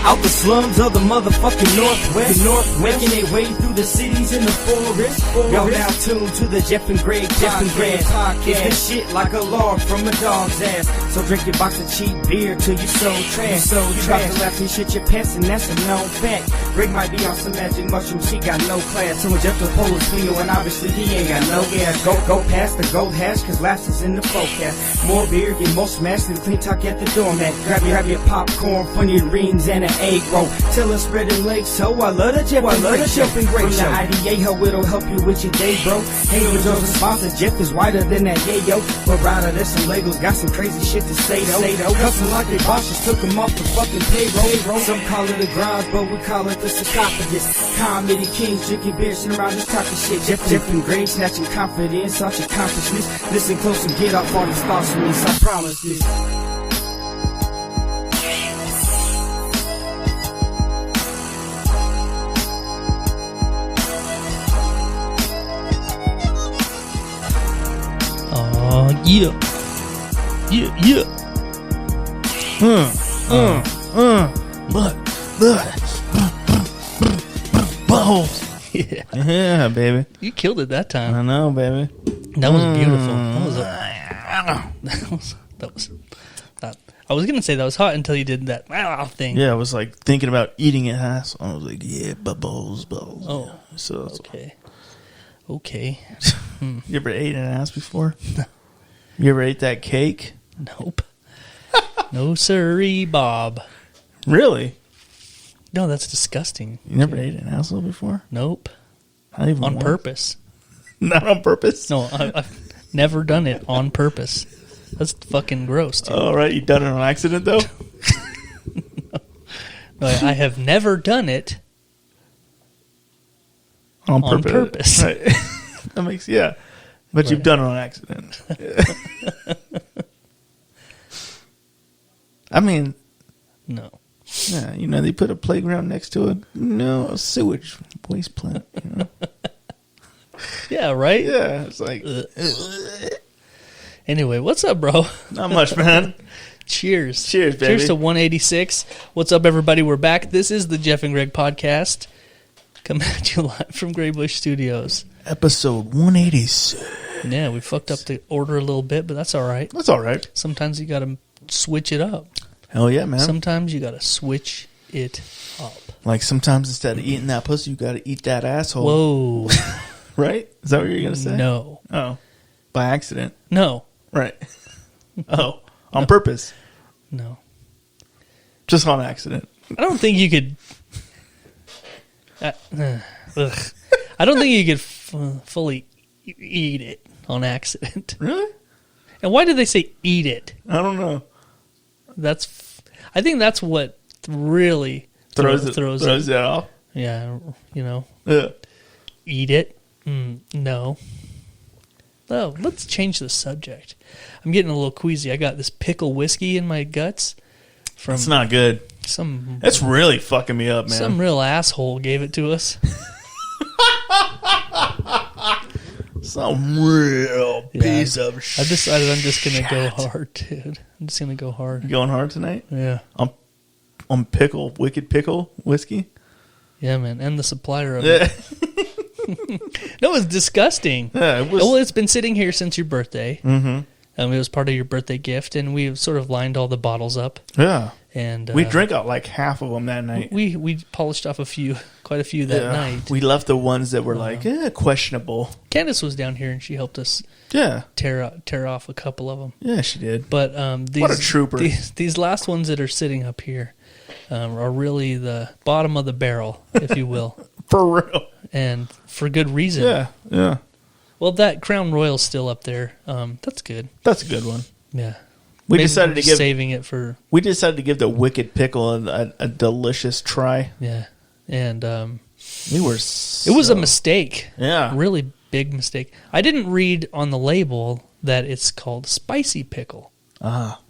Out the slums of the motherfucking Northwest, making their way through the cities in the forest. Y'all now tuned to the Jeff and Greg podcast. It's this shit like a log from a dog's ass. So drink your box of cheap beer till you so trash. You about to laugh and shit your pants, and that's a known fact. Greg might be on some magic mushrooms, he got no class. So Jeff the pole is cleaner, and obviously he ain't got no gas. Go past the gold hash, cause laughs is in the forecast. More beer, get more smashed than clean talk at the doormat. Grab your popcorn, funny rings, and an egg roll. Till it's spreading legs, so I love the Jeff and Greg show. From the IDA, how it'll help you with your day, bro. Hey, with Joe's sponsor, Jeff is whiter than that yayo. But rather, there's some Legos, got some crazy shit to say though. Hustling like they bosses, took them off the fucking payroll. Some call it a grind, but we call it the sarcophagus. Comedy kings, drinking beer, sitting around this talking shit. Jeff and Greg, snatching confidence, such accomplishments. Listen close and get off all these thoughts from me, so I promise this. Yeah. Balls. Yeah, baby. You killed it that time. I know, baby. That was beautiful. That was. I was gonna say that was hot until you did that thing. Yeah, I was like thinking about eating it. So I was like, yeah, balls. Oh, yeah. So okay. You ever ate an ass before? You ever ate that cake? Nope. No sirree, Bob. Really? No, that's disgusting. You never ate an asshole before? Nope. Not even on once? Purpose. Not on purpose? No, I've never done it on purpose. That's fucking gross, dude. Oh, right. You done it on accident, though? No, I have never done it on purpose. Right. That makes, yeah. But you've done it on accident. I mean, no. Yeah, you know, they put a playground next to a sewage waste plant. You know? Yeah, right? Yeah, it's like. Anyway, what's up, bro? Not much, man. Cheers. Cheers, baby. Cheers to 186. What's up, everybody? We're back. This is the Jeff and Greg podcast. Coming at you live from Grey Bush Studios. Episode 186. Yeah, we fucked up the order a little bit, but that's all right. That's all right. Sometimes you got to switch it up. Hell yeah, man. Sometimes you got to switch it up. Like sometimes instead of eating that pussy, you got to eat that asshole. Whoa. Right? Is that what you're going to say? No. Oh. By accident. No. Right. Oh. On purpose. No. Just on accident. I don't think you could... I don't think you could fully eat it on accident. Really? And why did they say eat it? I don't know. I think that's what really throws it off. Yeah, you know. Yeah. Eat it? No. No, let's change the subject. I'm getting a little queasy. I got this pickle whiskey in my guts. It's not good. That's really fucking me up, man. Some real asshole gave it to us. Some real piece of shit. I decided I'm just going to go hard, dude. I'm just going to go hard. You going hard tonight? Yeah. On wicked pickle whiskey? Yeah, man. And the supplier of it. No, it was disgusting. Yeah, it was. Well, it's been sitting here since your birthday. Mm-hmm. It was part of your birthday gift, and we sort of lined all the bottles up. Yeah. And we drank out like half of them that night. We polished off quite a few that night. We left the ones that were questionable. Candace was down here, and she helped us tear off a couple of them. Yeah, she did. But what a trooper. These last ones that are sitting up here are really the bottom of the barrel, if you will. For real. And for good reason. Yeah, yeah. Well, that Crown Royal's still up there. That's good. That's a good one. Yeah. We decided to give the wicked pickle a delicious try. Yeah. And it was a mistake. Yeah. Really big mistake. I didn't read on the label that it's called spicy pickle. Ah.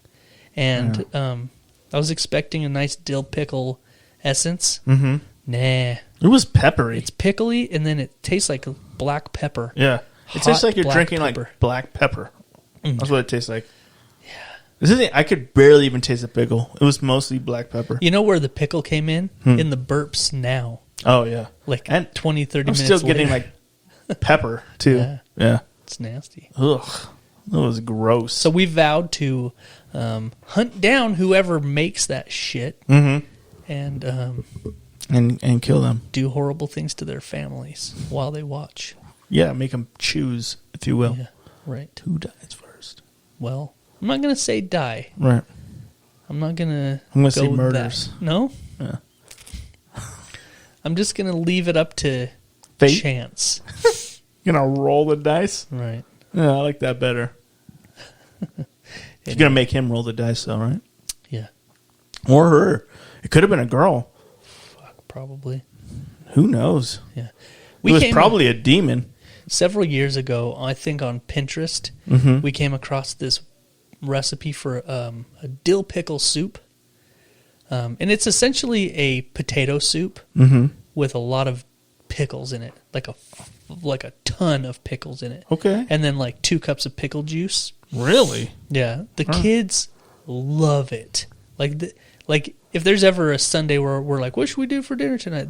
And I was expecting a nice dill pickle essence. Mm-hmm. Nah. It was peppery. It's pickly, and then it tastes like black pepper. Yeah. It tastes like you're drinking pepper. like black pepper. That's what it tastes like. I could barely even taste the pickle. It was mostly black pepper. You know where the pickle came in? In the burps now. Oh, yeah. Like And 20, 30 I'm minutes still getting, later. like, pepper, too. Yeah. It's nasty. Ugh. That was gross. So we vowed to hunt down whoever makes that shit Mm-hmm. and kill them. do horrible things to their families while they watch. Yeah, make them choose, if you will. Yeah, right. Who dies first? Well, I'm not going to say die. Right. I'm not going to I'm gonna go say with murders. that. No? Yeah. I'm just going to leave it up to Fate? chance. You're going to roll the dice? Right. Yeah, I like that better. You're going to make him roll the dice, though, right? Yeah. Or her. It could have been a girl. Fuck, probably. Who knows? Yeah. It was probably a demon. Several years ago, I think on Pinterest, we came across this recipe for a dill pickle soup. And it's essentially a potato soup with a lot of pickles in it, like a ton of pickles in it. Okay. And then like 2 cups of pickle juice. Really? Yeah, the kids love it. Like if there's ever a Sunday where we're like, what should we do for dinner tonight?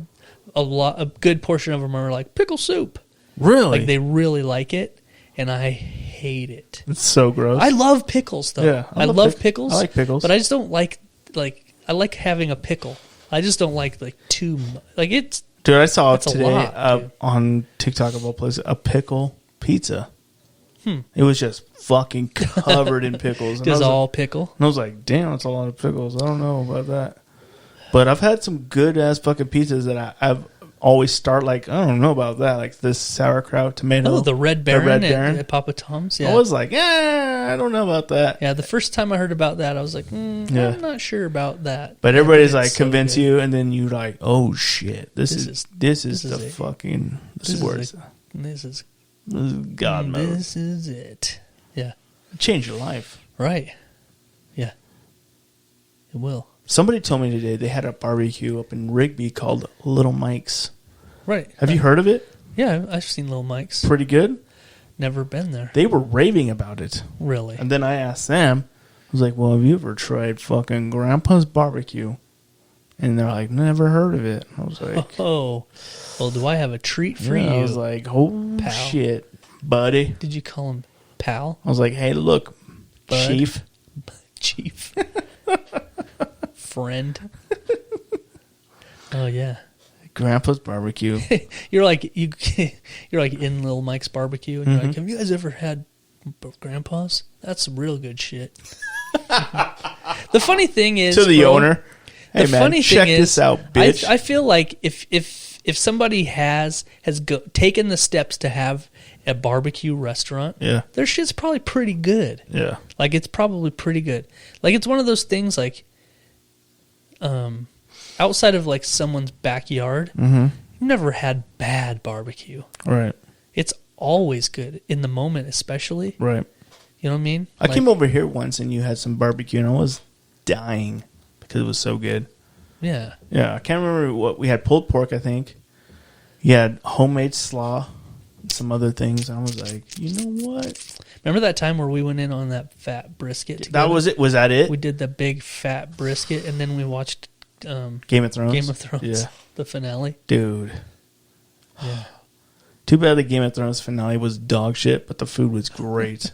A good portion of them are like pickle soup. Really? Like they really like it, and I hate it. It's so gross. I love pickles though. Yeah, I love pickles. I like pickles, but I just don't like I like having a pickle. I just don't like too much. Like it's. Dude, I saw That's a today lot, on TikTok of all places a pickle pizza. It was just fucking covered in pickles. And Does I was all like, pickle? And I was like, damn, that's a lot of pickles. I don't know about that. But I've had some good ass fucking pizzas that I've always start like, I don't know about that. Like this sauerkraut tomato. Oh, the Red Baron at Papa Tom's. Yeah. I was like, I don't know about that. Yeah, the first time I heard about that, I was like, I'm not sure about that. But everybody's It's like so convince good. you, and then you like, oh shit, this is This the is fucking This is God mode. This is it. Yeah. Change your life. Right. Yeah. It will. Somebody told me today they had a barbecue up in Rigby called Little Mike's. Right. Have you heard of it? Yeah, I've seen Little Mike's. Pretty good. Never been there. They were raving about it. Really? And then I asked them, I was like, well, have you ever tried fucking Grandpa's barbecue? And they're like, never heard of it. I was like, oh. Well, do I have a treat for you? I was like, oh pal. shit, buddy. Did you call him pal? I was like, hey, look, Bud. Chief. Chief. Friend. Oh, yeah. Grandpa's barbecue. You're like in Little Mike's barbecue, and you're like, have you guys ever had Grandpa's? That's some real good shit. The funny thing is, To the owner, hey the man, funny check thing this is, out, bitch. I feel like if somebody has taken the steps to have a barbecue restaurant, Yeah. their shit's probably pretty good. Yeah. Like it's probably pretty good. Like it's one of those things like, outside of like someone's backyard, you've never had bad barbecue. Right. It's always good in the moment, especially. Right. You know what I mean? I came over here once and you had some barbecue and I was dying because it was so good. Yeah. Yeah, I can't remember what we had. Pulled pork, I think. You had homemade slaw, and some other things. And I was like, you know what? Remember that time where we went in on that fat brisket together? That was it. Was that it? We did the big fat brisket, and then we watched Game of Thrones. Game of Thrones, Yeah, the finale. dude. Yeah. Too bad the Game of Thrones finale was dog shit, but the food was great.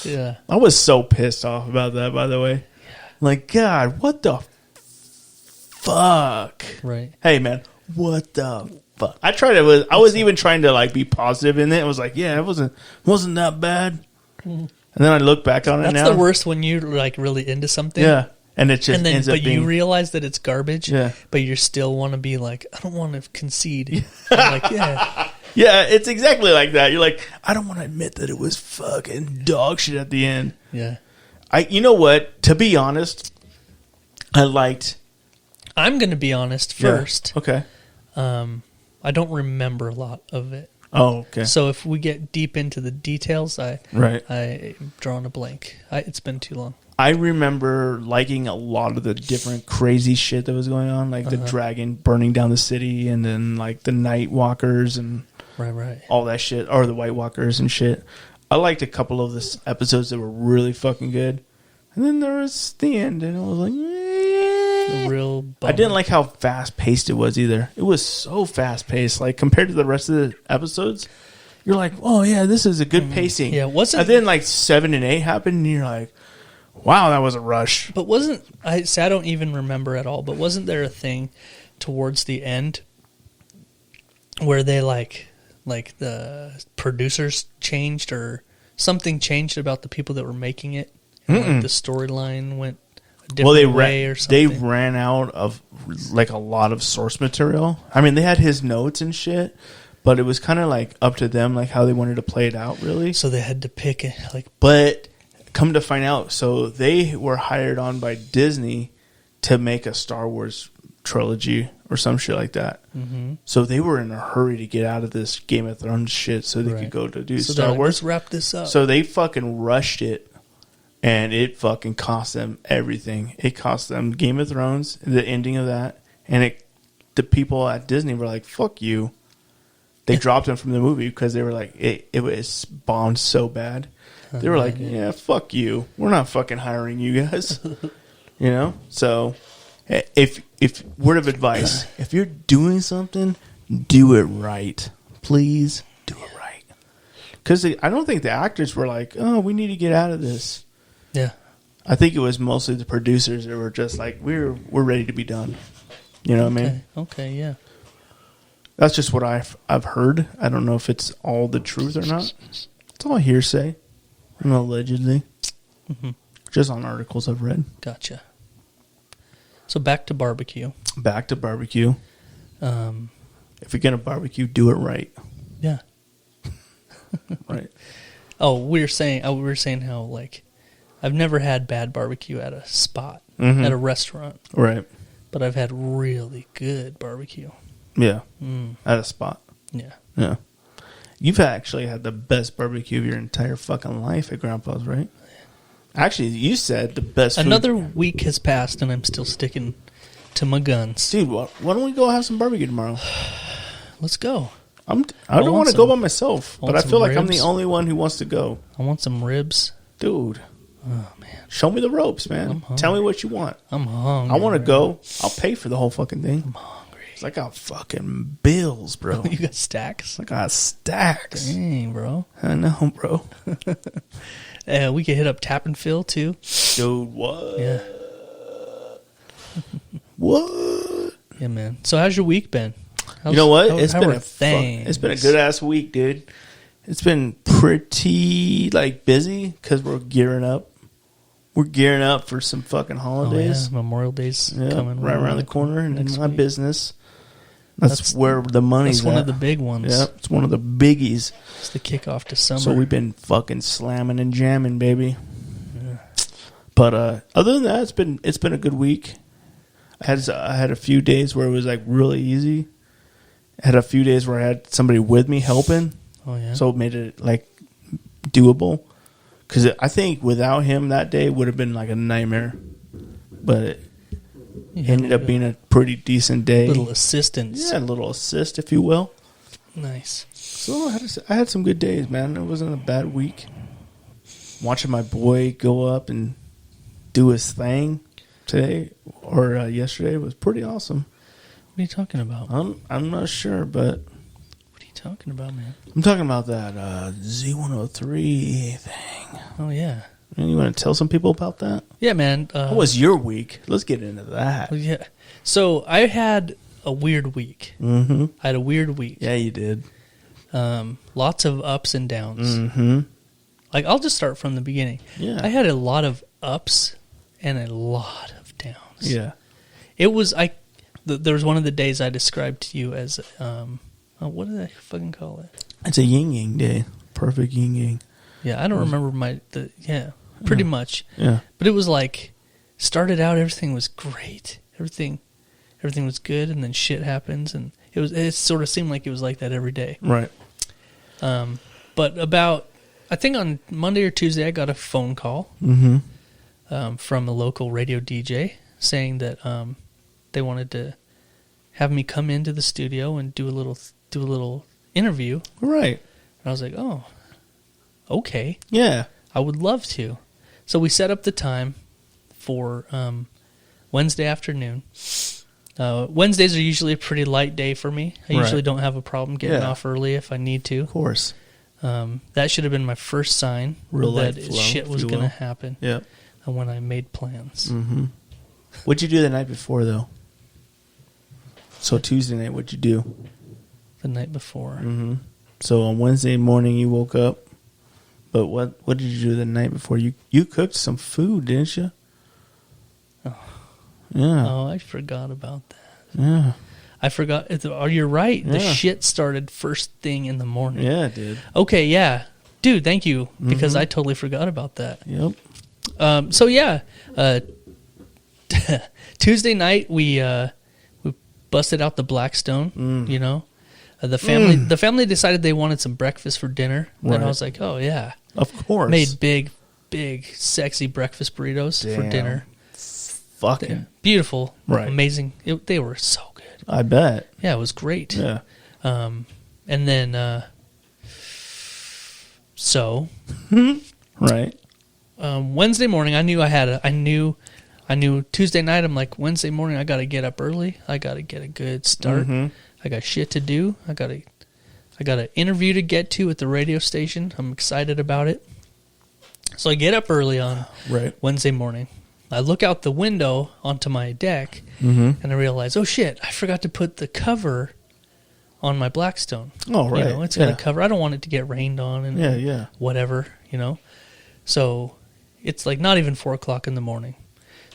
Yeah. I was so pissed off about that, by the way. Yeah. Like, God, what the fuck? Right. Hey, man, what the fuck? I was even trying to like be positive in it. I was like, yeah, it wasn't that bad. And then I look back on it That's now. the worst when you're like really into something. Yeah. And it just And then, ends up but being... you realize that it's garbage. Yeah. But you still want to be like, I don't want to concede. I'm like, yeah. Yeah, it's exactly like that. You're like, I don't want to admit that it was fucking dog shit at the end. Yeah. You know what? To be honest, I'm going to be honest first. Yeah. Okay. I don't remember a lot of it. Oh, okay. So if we get deep into the details, I'm drawing a blank. It's been too long. I remember liking a lot of the different crazy shit that was going on, like the dragon burning down the city, and then like the Night Walkers and Right. all that shit, or the White Walkers and shit. I liked a couple of the episodes that were really fucking good. And then there was the end, and it was like, The real bummer. I didn't like how fast paced it was either. It was so fast paced, like compared to the rest of the episodes. You're like, oh yeah, this is a good pacing. Yeah, wasn't- And then like 7 and 8 happened, and you're like, wow, that was a rush. But I don't even remember at all, but wasn't there a thing towards the end where they like the producers changed or something changed about the people that were making it? And like the storyline went a different way or they something? ran out of like a lot of source material. I mean, they had his notes and shit, but it was kind of like up to them, like how they wanted to play it out, really. So they had to pick it, like, But come to find out, so they were hired on by Disney to make a Star Wars trilogy or some shit like that. Mm-hmm. So they were in a hurry to get out of this Game of Thrones shit so they could go to do so Star like, Wars. let's wrap this up. So they fucking rushed it, and it fucking cost them everything. It cost them Game of Thrones, the ending of that, and the people at Disney were like, fuck you. They dropped him from the movie because they were like, it was bombed so bad. They were like, yeah, fuck you. We're not fucking hiring you guys. You know? So, if word of advice, if you're doing something, do it right. Please do it right. Because I don't think the actors were like, oh, we need to get out of this. Yeah. I think it was mostly the producers that were just like, we're ready to be done. You know what I mean? Okay, yeah. That's just what I've heard. I don't know if it's all the truth or not. It's all hearsay. Allegedly. Mm-hmm. Just on articles I've read. Gotcha. So back to barbecue. Back to barbecue. If you're going to barbecue, do it right. Yeah. Right. Oh, we were saying how, like, I've never had bad barbecue at a spot, Mm-hmm. at a restaurant, Right. but I've had really good barbecue. Yeah. At a spot. Yeah. Yeah. You've actually had the best barbecue of your entire fucking life at Grandpa's, right? Actually, you said the best food. Another week has passed, and I'm still sticking to my guns. Dude, why don't we go have some barbecue tomorrow? Let's go. I don't want to go by myself, but I feel like I'm the ribs. only one who wants to go. I want some ribs. Dude. Oh, man. Show me the ropes, man. Tell me what you want. I'm hungry. I want to go. I'll pay for the whole fucking thing. I'm hungry. I got fucking bills, bro. You got stacks? I got stacks. Dang, bro. I know, bro. We could hit up Tap and Fill, too. Dude, what? Yeah. What? Yeah, man. So how's your week been? You know what? It's how been are things? it's been a good ass week, dude. It's been pretty busy because we're gearing up. We're gearing up for some fucking holidays. Oh, yeah. Memorial Day's Yeah, coming right around the corner, and in next my week. business, that's where the money's That's one at. of the big ones. Yeah, it's one of the biggies. It's the kickoff to summer. So we've been fucking slamming and jamming, baby. But other than that, it's been a good week. I had a few days where it was like really easy. I had a few days where I had somebody with me helping. Oh, yeah. So it made it like doable. Because I think without him that day would have been like a nightmare. But it ended up being a pretty decent day. Little assistance. Yeah, a little assist, if you will. Nice. So I had some good days, man. It wasn't a bad week. Watching my boy go up and do his thing today or yesterday was pretty awesome. What are you talking about? I'm not sure, but What are you talking about, man? I'm talking about that Z103 thing. Oh, yeah. And you want to tell some people about that? Yeah, man. How was your week? Let's get into that. Yeah. So I had a weird week. Mm-hmm. I had a weird week. Yeah, you did. Lots of ups and downs. Mm-hmm. Like, I'll just start from the beginning. Yeah. I had a lot of ups and a lot of downs. Yeah. It was, there was one of the days I described to you as, what did I fucking call it? It's a yin-yang day. Perfect yin-yang. Yeah, I don't remember pretty much. Yeah. But it was like, started out, everything was great. Everything was good, and then shit happens, and it sort of seemed like it was like that every day. Right. But I think on Monday or Tuesday, I got a phone call from a local radio DJ saying that they wanted to have me come into the studio and do a little interview. Right. And I was like, oh, okay. Yeah. I would love to. So we set up the time, for Wednesday afternoon. Wednesdays are usually a pretty light day for me. I usually don't have a problem getting off early if I need to. Of course. That should have been my first sign that shit was going to happen. Yep. When I made plans. Mm-hmm. What'd you do the night before, though? So Tuesday night, what'd you do? The night before. Mm-hmm. So on Wednesday morning, you woke up. But what did you do the night before? You cooked some food, didn't you? Oh. Yeah. Oh, I forgot about that. Yeah. I forgot. Oh, you're right. The Yeah. shit started first thing in the morning. Yeah, it did. Okay, yeah. Dude, thank you. Because I totally forgot about that. Yep. So yeah, Tuesday night we busted out the Blackstone. You know, the family decided they wanted some breakfast for dinner, and I was like, oh yeah, of course. Made big, sexy breakfast burritos for dinner. Fucking beautiful, right? Amazing. They were so good. I bet. Yeah, it was great. Yeah. And then right. Wednesday morning, I knew Tuesday night. I'm like, Wednesday morning, I got to get up early. I got to get a good start. I got shit to do. I got an interview to get to at the radio station. I'm excited about it. So I get up early on Wednesday morning. I look out the window onto my deck, and I realize, oh shit, I forgot to put the cover on my Blackstone. Oh, right. You know, it's got a cover. I don't want it to get rained on and whatever, you know. So it's like not even 4 o'clock in the morning.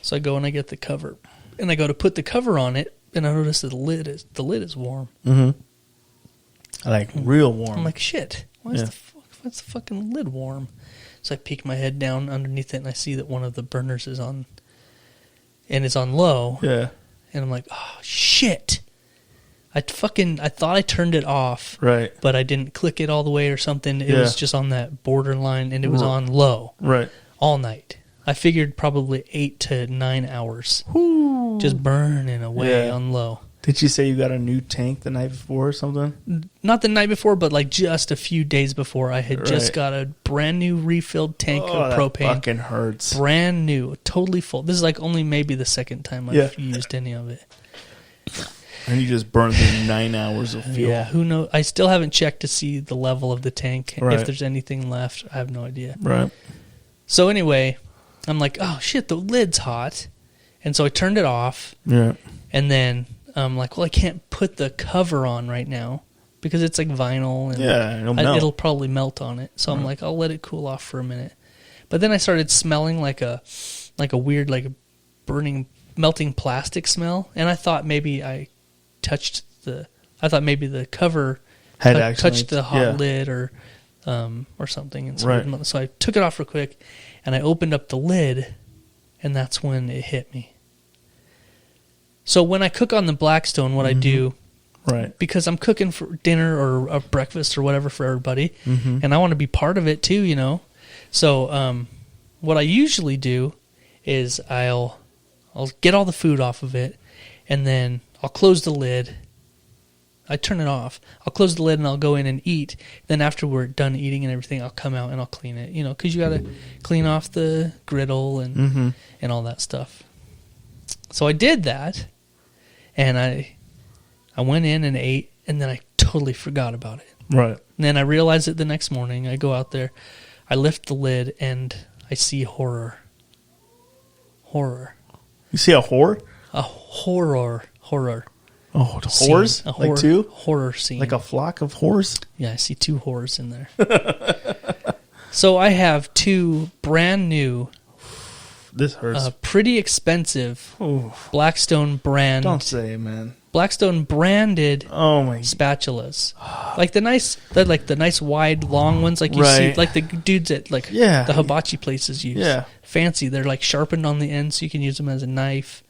So I go and I get the cover, and I go to put the cover on it, and I notice that the lid is warm. Like real warm. I'm like, shit, why's the fucking lid warm? So I peek my head down underneath it, and I see that one of the burners is on, and it's on low. Yeah. And I'm like, oh shit. I thought I turned it off. Right. But I didn't click it all the way or something. It was just on that borderline, and it was on low. Right. All night. I figured probably 8 to 9 hours. Whoo. Just burning away on low. Did you say you got a new tank the night before or something? Not the night before, but like just a few days before. I had just got a brand new refilled tank of propane. That fucking hurts. Brand new. Totally full. This is like only maybe the second time I've used any of it. And you just burned through 9 hours of fuel. Yeah, who knows? I still haven't checked to see the level of the tank. If there's anything left, I have no idea. Right. So anyway, I'm like, oh shit, the lid's hot. And so I turned it off. Yeah. And then I'm like, well, I can't put the cover on right now because it's like vinyl. And it'll probably melt on it. So I'm like, I'll let it cool off for a minute. But then I started smelling like a weird, like a burning, melting plastic smell. And I thought maybe I touched the cover had touched the hot lid or something. And so I took it off real quick and I opened up the lid, and that's when it hit me. So when I cook on the Blackstone, what I do, because I'm cooking for dinner or a breakfast or whatever for everybody, and I want to be part of it too, you know. So what I usually do is I'll get all the food off of it, and then I'll close the lid. I turn it off. I'll close the lid and I'll go in and eat. Then after we're done eating and everything, I'll come out and I'll clean it, you know, because you got to clean off the griddle and all that stuff. So I did that, and I went in and ate, and then I totally forgot about it. Right. And then I realized it the next morning. I go out there, I lift the lid, and I see horror. Horror. You see a whore? A horror. Oh, whores? Like two? Horror scene. Like a flock of whores? Yeah, I see 2 whores in there. So I have 2 brand new, this hurts. Pretty expensive Blackstone brand. Don't say it, man. Blackstone branded spatulas, like the nice wide long ones, like you see, like the dudes at the hibachi places use. Yeah, fancy. They're like sharpened on the end, so you can use them as a knife.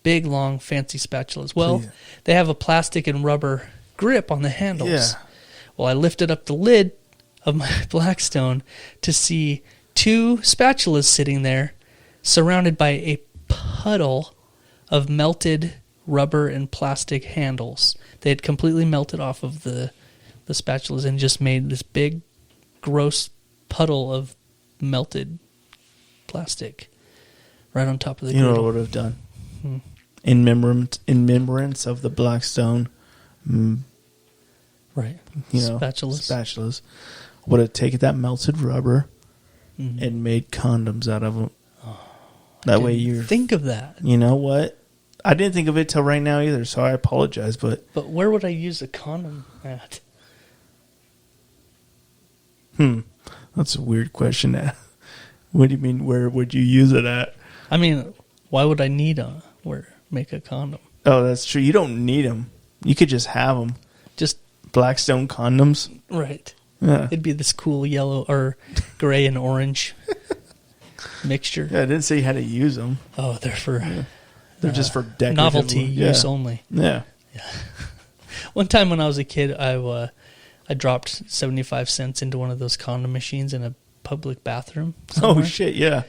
Big, long, fancy spatulas. Well, they have a plastic and rubber grip on the handles. Yeah. Well, I lifted up the lid of my Blackstone to see 2 spatulas sitting there, surrounded by a puddle of melted rubber and plastic handles. They had completely melted off of the spatulas and just made this big, gross puddle of melted plastic right on top of the You know what I griddle. would have done? In remembrance of the Blackstone, Right. spatulas. Spatulas. Would have taken that melted rubber Mhm. and made condoms out of them. That way you're... Think of that. You know what? I didn't think of it till right now either, so I apologize, but... But where would I use a condom at? That's a weird question. What do you mean, where would you use it at? I mean, why would I need make a condom? Oh, that's true. You don't need them. You could just have them. Just Blackstone condoms. right. Yeah. It'd be this cool yellow or gray and orange mixture. Yeah, I didn't say you had to use them. Oh, they're for They're just for decorative. novelty Yeah. use only. Yeah. One time when I was a kid, I dropped 75 cents into one of those condom machines in a public bathroom somewhere. Oh, shit, yeah.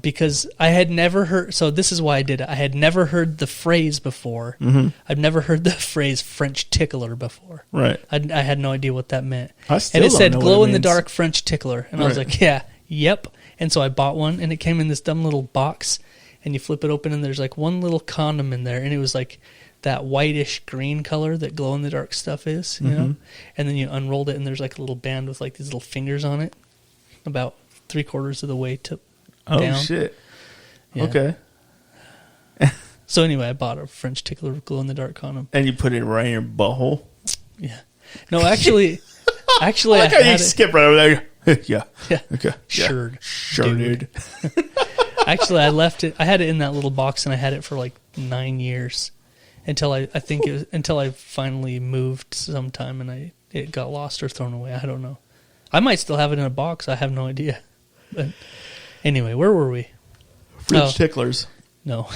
Because I had never heard... So this is why I did it. I had never heard the phrase before. Mm-hmm. I've never heard the phrase French tickler before. Right. I had no idea what that meant. I still and it don't said know what it glow-in-the-dark means. French tickler. And I was Right. like, yeah, yep. And so I bought one, and it came in this dumb little box. And you flip it open, and there's like one little condom in there. And it was like that whitish green color that glow-in-the-dark stuff is, you know? And then you unrolled it, and there's like a little band with like these little fingers on it. About 3/4 of the way to down. Shit. Yeah. Okay. So anyway, I bought a French tickler glow-in-the-dark condom. And you put it right in your butthole? Yeah. No, actually, I like how I you had it. skip right over there. Yeah. Yeah. Okay. Yeah. Sure. Sure, dude. Actually, I left it. I had it in that little box, and I had it for like 9 years until I think it was until I finally moved sometime, and it got lost or thrown away. I don't know. I might still have it in a box. I have no idea. But anyway, where were we? French ticklers. No.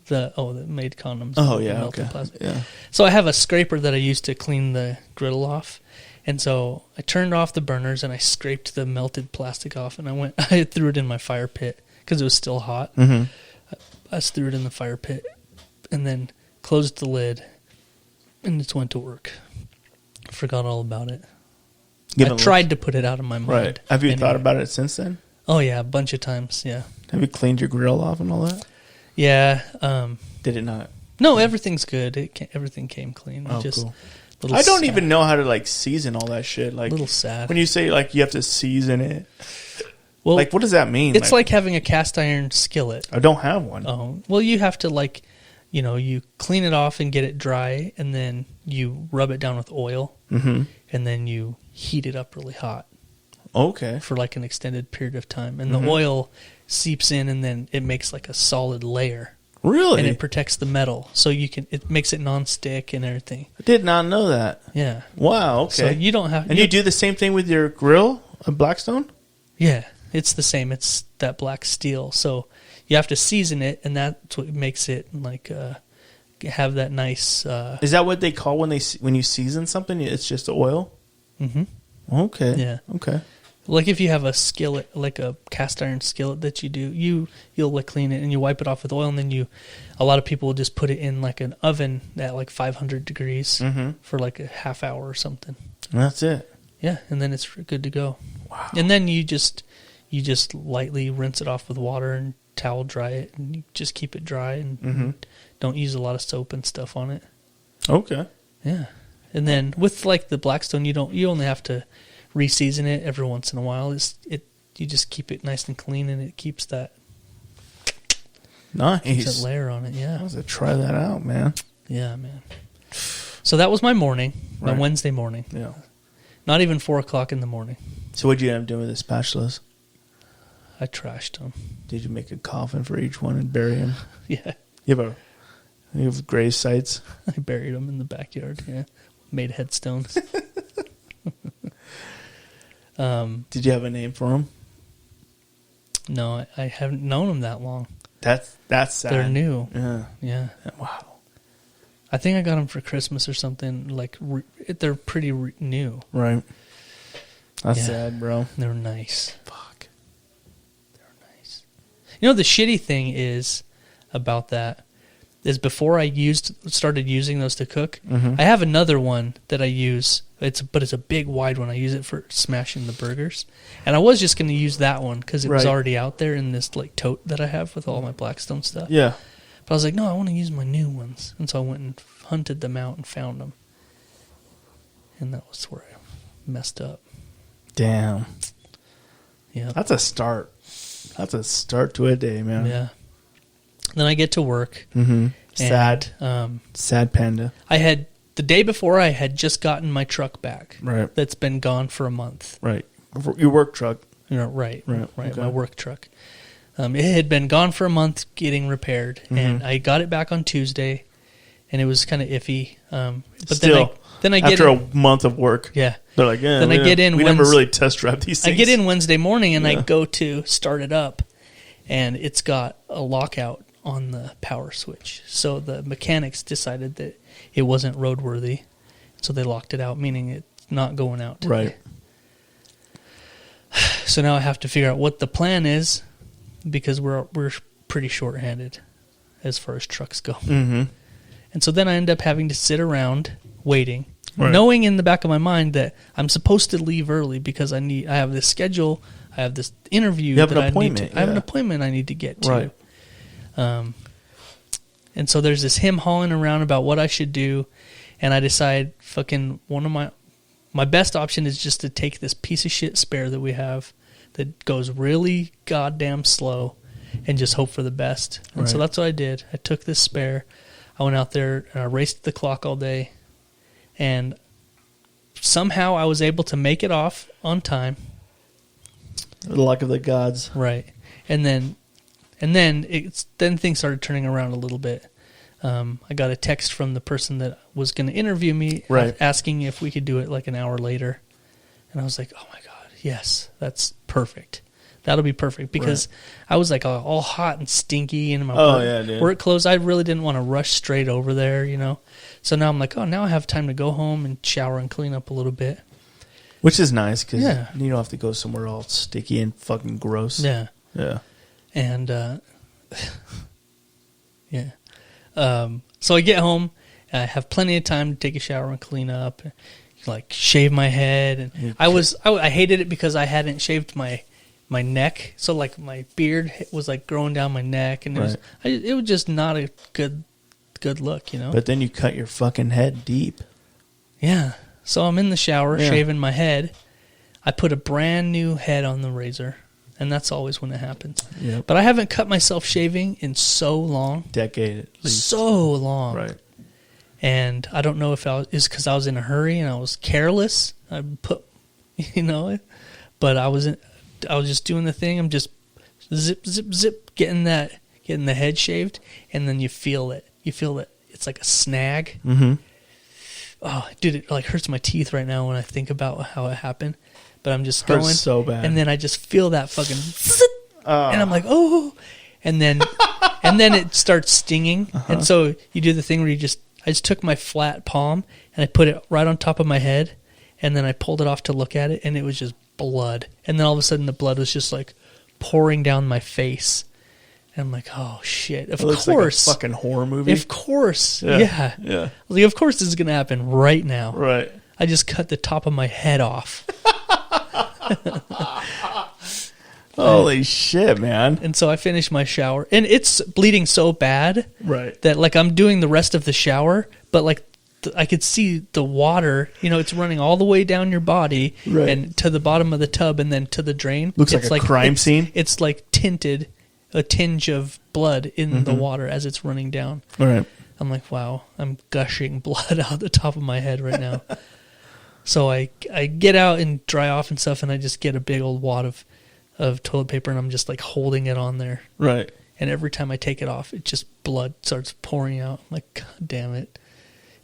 The made condoms. Oh, with yeah. melted Okay. plastic. Yeah. So I have a scraper that I use to clean the griddle off. And so I turned off the burners and I scraped the melted plastic off, and I threw it in my fire pit because it was still hot. Mm-hmm. I just threw it in the fire pit and then closed the lid and just went to work. Forgot all about it. I tried to put it out of my mind. Right. Have you Anyway. thought about it since then? Oh yeah, a bunch of times. Yeah. Have you cleaned your grill off and all that? Yeah. Did it not? No, everything's good. Everything came clean. Oh, Just cool. little I don't sad. even know how to like season all that shit. Like, Little sad. when you say like you have to season it, Well, like what does that mean? it's like having a cast iron skillet. I don't have one. Oh, well, you have to you clean it off and get it dry, and then you rub it down with oil, Mm-hmm. and then you heat it up really hot Okay. for like an extended period of time, and Mhm. the oil seeps in, and then it makes like a solid layer, Really? and it protects the metal, so it makes it non-stick and everything. I did not know that. Yeah. Wow. Okay. So you don't have. and you do the same thing with your grill, a Blackstone? Yeah, it's the same. It's that black steel. So you have to season it, and that's what makes it like have that nice. Is that what they call when you season something? It's just oil. Mhm. Okay. Yeah. Okay. Like if you have a skillet, like a cast iron skillet that you do, you'll like clean it and you wipe it off with oil, and then a lot of people will just put it in like an oven at like 500 degrees for like a half hour or something. And that's it. Yeah, and then it's good to go. Wow. And then you just lightly rinse it off with water and towel dry it, and you just keep it dry and don't use a lot of soap and stuff on it. Okay. Yeah. And then with like the Blackstone, you only have to reseason it every once in a while. You just keep it nice and clean, and it keeps that Nice. layer on it. I Yeah. was to try that out, man. Yeah, man. So that was my morning, my Right. Wednesday morning. Yeah. Not even 4:00 in the morning. So what'd you end up doing with the spatulas? I trashed them. Did you make a coffin for each one and bury them? Yeah. You have grave sites? I buried them in the backyard. Yeah. Made headstones. Did you have a name for them? No, I haven't known them that long. That's sad. They're new. Yeah. Yeah. Wow. I think I got them for Christmas or something. Like they're pretty new. Right. That's Yeah. sad, bro. They're nice. Fuck. They're nice. You know, the shitty thing is about that is before I started using those to cook, I have another one that I use But it's a big wide one. I use it for smashing the burgers. And I was just going to use that one because it was Right. already out there in this like tote that I have with all my Blackstone stuff. Yeah. But I was like, no, I want to use my new ones. And so I went and hunted them out and found them. And that was where I messed up. Damn. Yeah. That's a start. That's a start to a day, man. Yeah. Then I get to work. Mm-hmm. Sad. And, Sad panda. I had, the day before, I had just gotten my truck back. Right. That's been gone for a month. Right. Your work truck. Right. Okay. My work truck. It had been gone for a month getting repaired. And I got it back on Tuesday. And it was kind of iffy. But Still, then I get after in, a month of work, yeah. they're like, yeah, Then I get in we never Wednesday- really test drive these things. I get in Wednesday morning and I Yeah. go to start it up, and it's got a lockout on the power switch. So the mechanics decided that it wasn't roadworthy, so they locked it out, meaning it's not going out today. Right. So now I have to figure out what the plan is, because we're pretty short-handed as far as trucks go. Mm-hmm. And so then I end up having to sit around waiting, Right. knowing in the back of my mind that I'm supposed to leave early because I have this schedule, I have this interview You have that an I need to. appointment, I have an yeah. appointment I need to get to. Right. And so there's this him hawing around about what I should do, and I decide fucking one of my best option is just to take this piece of shit spare that we have that goes really goddamn slow and just hope for the best. And so Right. that's what I did. I took this spare. I went out there and I raced the clock all day, and somehow I was able to make it off on time. The luck of the gods. Right. And then things started turning around a little bit. I got a text from the person that was going to interview me, Right. asking if we could do it like an hour later. And I was like, oh my God, yes, that's perfect. That'll be perfect, because I was like all hot and stinky and my dude. work clothes. I really didn't want to rush straight over there, you know. So now I'm like, oh, now I have time to go home and shower and clean up a little bit. Which is nice because Yeah. you don't have to go somewhere all sticky and fucking gross. Yeah. Yeah. And yeah. So I get home, I have plenty of time to take a shower and clean up, like shave my head. And I hated it because I hadn't shaved my neck, so like my beard was like growing down my neck, and it was just not a good look, you know. But then you cut your fucking head deep. Yeah. So I'm in the shower Yeah. shaving my head. I put a brand new head on the razor, and that's always when it happens. Yep. But I haven't cut myself shaving in so long. Decade at least. So long. Right. And I don't know if it's because I was in a hurry and I was careless. I put, you know, but I was just doing the thing. I'm just zip, zip, zip, getting the head shaved, and then you feel it. You feel that it's like a snag. Mm-hmm. Oh, dude, it like hurts my teeth right now when I think about how it happened. But I'm just going so bad. and then I just feel that fucking, and I'm like, oh, and then it starts stinging, and so you do the thing where I just took my flat palm and I put it right on top of my head, and then I pulled it off to look at it, and it was just blood, and then all of a sudden the blood was just like pouring down my face, and I'm like, oh shit, of It looks course, like a fucking horror movie. of course, yeah. Yeah. I was like, of course this is gonna happen right now. Right. I just cut the top of my head off. Holy shit, man. And so I finished my shower, and it's bleeding so bad Right. that like I'm doing the rest of the shower, but like I could see the water, you know, it's running all the way down your body Right. and to the bottom of the tub and then to the drain. Looks It's like a crime it's- scene. It's like a tinge of blood in the water as it's running down. All right. I'm like, wow, I'm gushing blood out the top of my head right now. So I get out and dry off and stuff, and I just get a big old wad of toilet paper, and I'm just like holding it on there. Right. And every time I take it off, it just blood starts pouring out. I'm like, God damn it.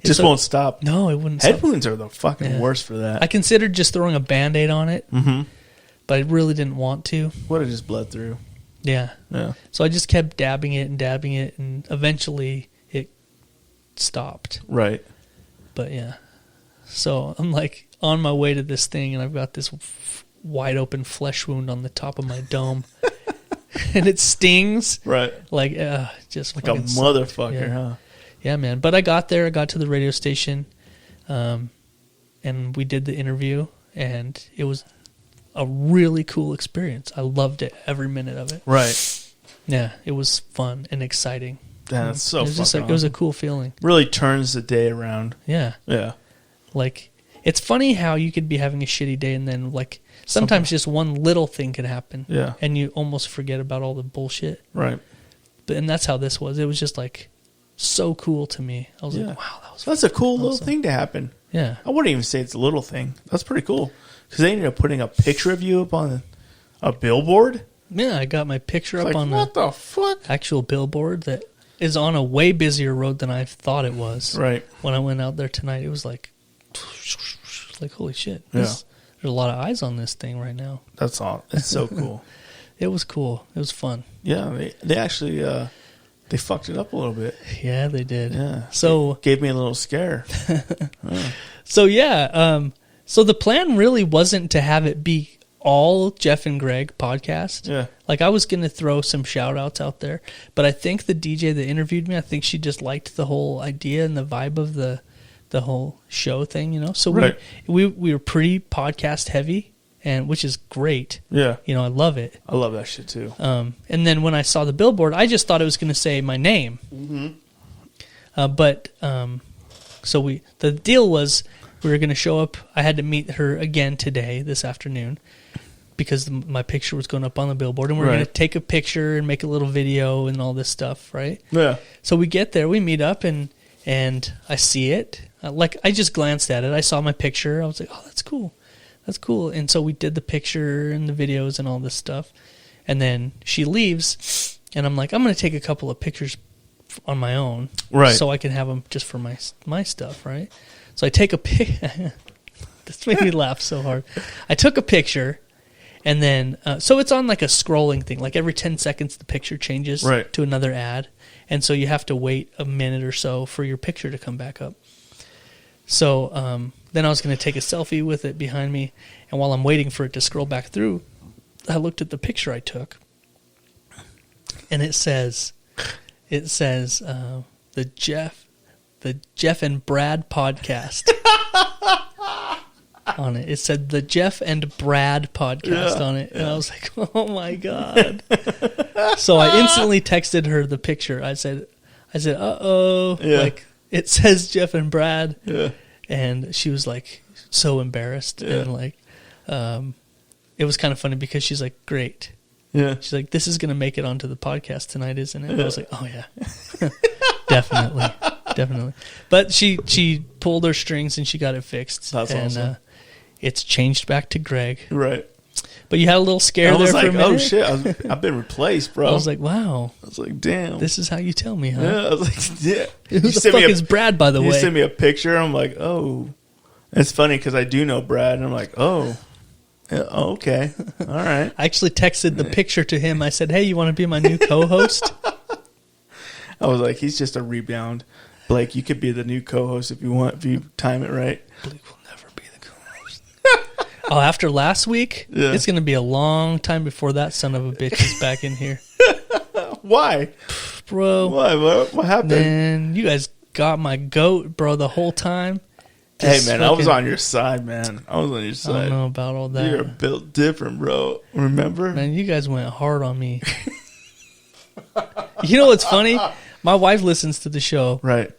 Just won't stop. No, it wouldn't Head stop. wounds are the fucking Yeah. worst for that. I considered just throwing a Band-Aid on it, Mm-hmm. but I really didn't want to. Would have just bled through. Yeah. Yeah. So I just kept dabbing it, and eventually it stopped. Right. But yeah. So I'm like on my way to this thing, and I've got this wide open flesh wound on the top of my dome. And it stings. Right. Like, just Like a fucking motherfucker, yeah. huh? Yeah, man. But I got there. I got to the radio station, and and we did the interview, and it was a really cool experience. I loved it, every minute of it. Right. Yeah, it was fun and exciting. Yeah, that's so It was just fucking like, it was a awesome. cool feeling. Really turns the day around. Yeah. Yeah. Like, it's funny how you could be having a shitty day and then, like, sometimes just one little thing could happen. Yeah. And you almost forget about all the bullshit. Right. And that's how this was. It was just, like, so cool to me. I was Yeah. like, wow, that was So that's a cool little awesome. thing to happen. Yeah. I wouldn't even say it's a little thing. That's pretty cool. Because they ended up putting a picture of you up on a billboard. Yeah, I got my picture It's up like, on what the fuck? actual billboard that is on a way busier road than I thought it was. Right. When I went out there tonight, it was like holy shit. Yeah. There's a lot of eyes on this thing right now. That's all. It's so cool. It was cool. It was fun. Yeah. They actually, they fucked it up a little bit. Yeah, they did. Yeah. So It gave me a little scare. so the plan really wasn't to have it be all Jeff and Greg podcast. Yeah. Like, I was going to throw some shout outs out there, but I think the DJ that interviewed me, I think she just liked the whole idea and the vibe of the whole show thing, you know? So Right. we were pretty podcast heavy, and which is great. Yeah. You know, I love it. I love that shit too. And then when I saw the billboard, I just thought it was going to say my name. Mm-hmm. So the deal was we were going to show up. I had to meet her again today, this afternoon, because my picture was going up on the billboard, and we're going to Right. take a picture and make a little video and all this stuff, right? Yeah. So we get there, we meet up, and I see it. Like, I just glanced at it. I saw my picture. I was like, oh, that's cool. That's cool. And so we did the picture and the videos and all this stuff. And then she leaves, and I'm like, I'm going to take a couple of pictures on my own. Right. So I can have them just for my stuff, right? So I take a pic. This made me laugh so hard. I took a picture, and then, so it's on like a scrolling thing. Like every 10 seconds, the picture changes Right. to another ad. And so you have to wait a minute or so for your picture to come back up. So then I was going to take a selfie with it behind me. And while I'm waiting for it to scroll back through, I looked at the picture I took. And it says the Jeff and Brad podcast on it. It said the Jeff and Brad podcast on it. And I was like, oh my God. So I instantly texted her the picture. I said, uh-oh. Yeah. Like, it says Jeff and Brad. Yeah. And she was like so embarrassed. Yeah. And like, it was kind of funny because she's like, great. Yeah. She's like, this is going to make it onto the podcast tonight, isn't it? And I was like, oh, yeah. Definitely. But she pulled her strings and she got it fixed. That's awesome. It's changed back to Greg. Right. But you had a little scare I was there for like, a minute. oh shit, I've been replaced, bro. I was like, wow, I was like, damn. this is how you tell me, huh? Yeah, I was like, yeah. Who the fuck is Brad, by the You way? sent me a picture. I'm like, oh. It's funny because I do know Brad, and I'm like, oh. Yeah, oh, okay. All right. I actually texted the picture to him. I said, hey, you want to be my new co-host? I was like, he's just a rebound. Blake, you could be the new co-host if you want, if you time it right. Blake will never be the co-host. Oh, after last week, Yeah. it's going to be a long time before that son of a bitch is back in here. Why? Bro, Why? What happened? man, you guys got my goat, bro, the whole time. Hey, Just man, I was fucking- on your side, man. I was on your I side. don't know about all that. You're built different, bro. Remember? Man, you guys went hard on me. You know what's funny? My wife listens to the show, Right.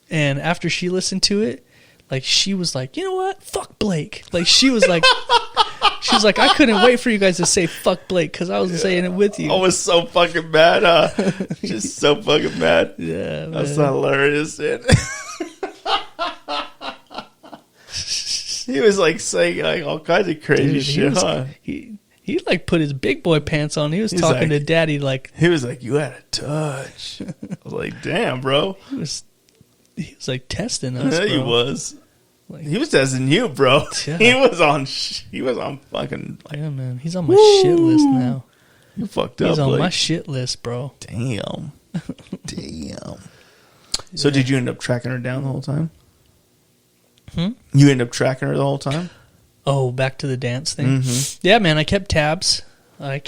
and after she listened to it, like, she was like, you know what? Fuck Blake. Like, she was like, I couldn't wait for you guys to say fuck Blake because I was saying it with you. I was so fucking mad, just so fucking mad. Yeah, That's man. hilarious, man. He was like saying like all kinds of crazy Dude, shit, was, huh? he like put his big boy pants on. He was He's talking like- to Daddy like He was like, "You had a touch." I was like, "Damn, bro." he was like testing us. Yeah, he bro. was. Like, He was testing you, bro. Yeah. He was on. He was on fucking. Like, yeah, man, he's on my Woo! shit list now. you fucked up. He's on like, my shit list, bro. damn. Damn. So did you end up tracking her down the whole time? You end up tracking her the whole time? Oh, back to the dance thing. Yeah, man, I kept tabs. I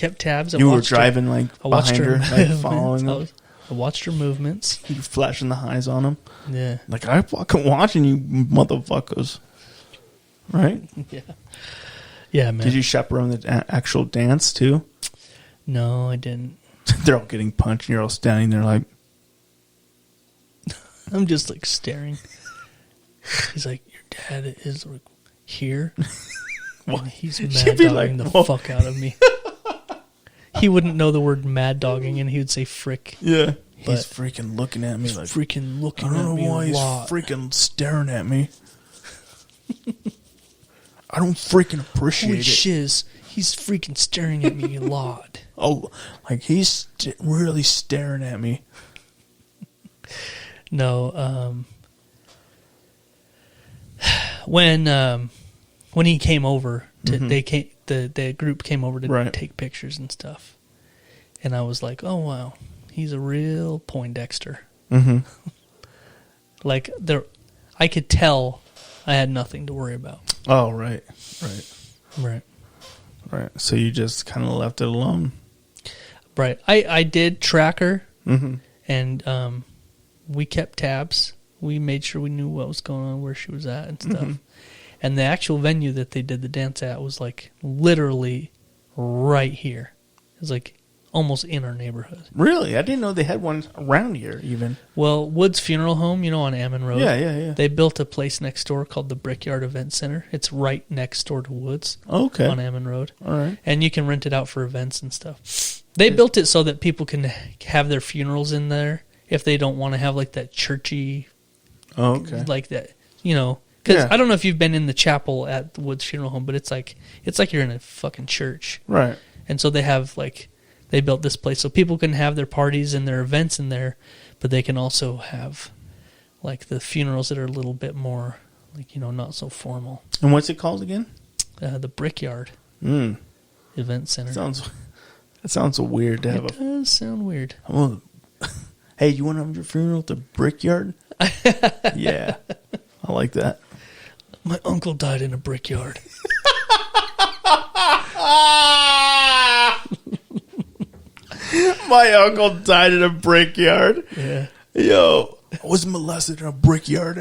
You were driving like I watched behind her, like movements. following her. I watched her movements. You were flashing the highs on them. Yeah. Like, I'm fucking watching you motherfuckers. Right? Yeah, man. Did you chaperone the actual dance too? No, I didn't. They're all getting punched, and you're all standing there like, I'm just like staring. He's like, your dad is like here. And he's mad She'd be dogging like, the "Whoa." fuck out of me. He wouldn't know the word mad dogging, and he would say frick. yeah. But He's freaking looking at me like, Freaking looking I don't at know me why a he's lot. freaking staring at me. I don't freaking appreciate Holy it. shiz, he's freaking staring at me a lot. Oh, like he's really staring at me. No, when he came over, the group came over to Right. take pictures and stuff, and I was like, oh wow, he's a real Poindexter. Mm-hmm. Like I could tell I had nothing to worry about. Oh, right. Right. So you just kind of left it alone. Right. I did track her, Mm-hmm. and we kept tabs. We made sure we knew what was going on, where she was at, and stuff. Mm-hmm. And the actual venue that they did the dance at was like literally right here. It was like almost in our neighborhood. Really? I didn't know they had one around here even. Well, Wood's Funeral Home, on Ammon Road. Yeah. They built a place next door called the Brickyard Event Center. It's right next door to Wood's Okay. on Ammon Road. All right. And you can rent it out for events and stuff. They built it so that people can have their funerals in there if they don't want to have like that churchy, Oh, okay. like that, Because Yeah. I don't know if you've been in the chapel at the Woods Funeral Home, but it's like you're in a fucking church. Right. And so they have they built this place so people can have their parties and their events in there, but they can also have like the funerals that are a little bit more not so formal. And what's it called again? The Brickyard Mm. Event Center. That sounds weird to have It does sound weird. Hey, you want to have your funeral at the Brickyard? Yeah. I like that. My uncle died in a brickyard. My uncle died in a brickyard. Yeah. Yo, I was molested in a brickyard.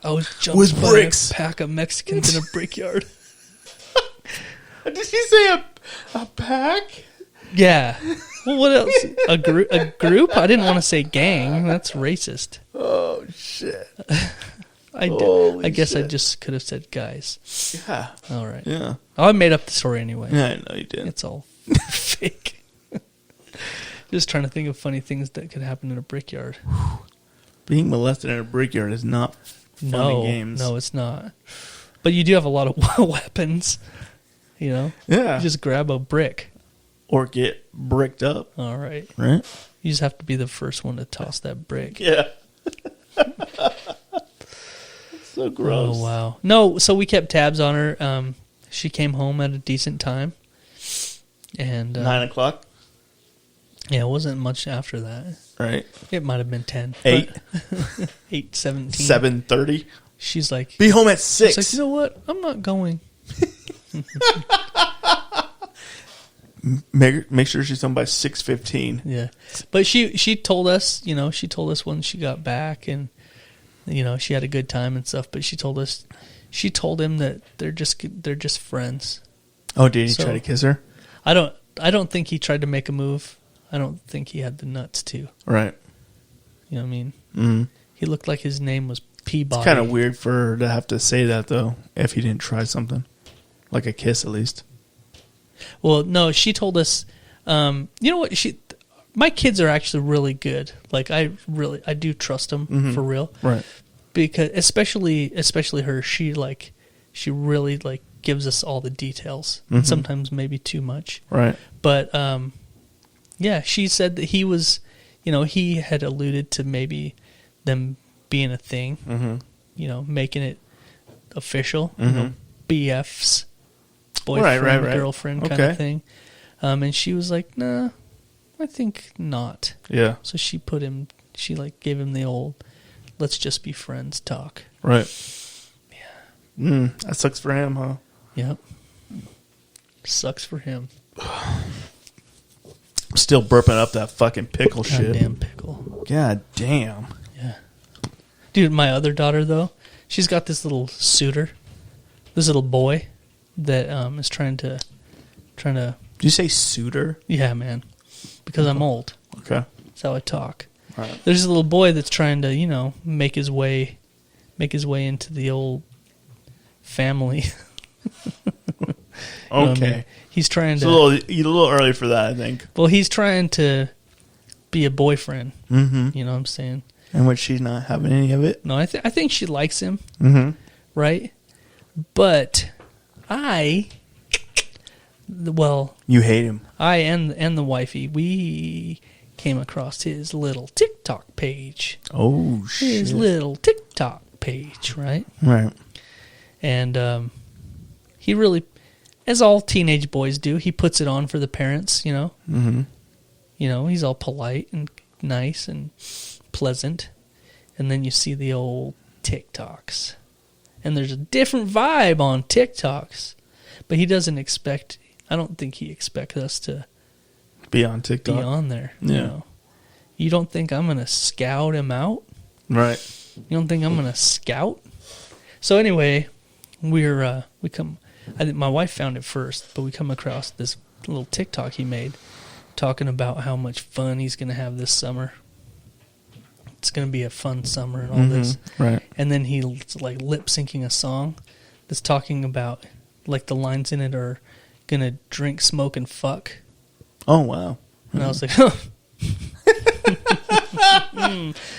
I was jumped With by bricks. a pack of Mexicans in a brickyard. Did he say a pack? Yeah. Well, what else? A group? I didn't want to say gang. That's racist. Oh, shit. I guess I shit. just could have said guys. Yeah. All right. Yeah. Oh, I made up the story anyway. Yeah, I know you did. It's all fake. Just trying to think of funny things that could happen in a brickyard. Being molested in a brickyard is not fun and games. No, it's not. But you do have a lot of weapons. Yeah. You just grab a brick. Or get bricked up, All right. right? You just have to be the first one to toss that brick. Yeah. So gross. Oh, wow. No, so we kept tabs on her. She came home at a decent time. And 9 o'clock, yeah, it wasn't much after that. right? It might have been 10. 8, 8:17. 7:30. She's like, Be home at she's 6. like, you know what? I'm not going. Make sure she's home by 6:15. Yeah. But she told us, she told us when she got back, and she had a good time and stuff, but she told him that they're just friends. Oh, did he So- try to kiss her? I don't think he tried to make a move. I don't think he had the nuts to. Right. You know what I mean? Mm-hmm. He looked like his name was Peabody. It's kind of weird for her to have to say that, though, if he didn't try something. Like a kiss, at least. Well, no, she told us, you know what? My kids are actually really good. Like, I do trust them for real. Right. Because especially her, she really gives us all the details. Mhm. Sometimes maybe too much. Right. But yeah, she said that he was, he had alluded to maybe them being a thing. Mm-hmm. Making it official. Mhm. BFs, boyfriend, Right. girlfriend kind Okay. of thing. And she was like, "Nah, I think not." Yeah. So she gave him the old, "Let's just be friends" talk. Right. Yeah. That sucks for him, huh? Yep. Sucks for him. I'm still burping up that fucking pickle shit. Goddamn pickle. God damn. Yeah. Dude, my other daughter, though, she's got this little suitor. this little boy that is trying to. Did you say suitor? Yeah, man. Because I'm old. Okay. That's how I talk. All right. There's a little boy that's trying to, make his way into the old family. You know what I mean? Okay. He's trying It's to. a little early for that, I think. Well, he's trying to be a boyfriend. Mm-hmm. You know what I'm saying? And which she's not having any of it. No, I think she likes him, Mm-hmm. right? But You hate him. I and the wifey, we came across his little TikTok page. Oh, shit. His little TikTok page, right? Right. And he really, as all teenage boys do, he puts it on for the parents, Mm-hmm. He's all polite and nice and pleasant. And then you see the old TikToks. And there's a different vibe on TikToks. But he doesn't expect, I don't think he expects us to Be on TikTok. be on there. Yeah. You don't think I'm going to scout him out? Right. You don't think I'm going to scout? So anyway, I think my wife found it first, but we come across this little TikTok he made talking about how much fun he's going to have this summer. It's going to be a fun summer and all this. Right. And then he's like lip syncing a song that's talking about, like, the lines in it are going to drink, smoke, and fuck. Oh, wow. And I was like,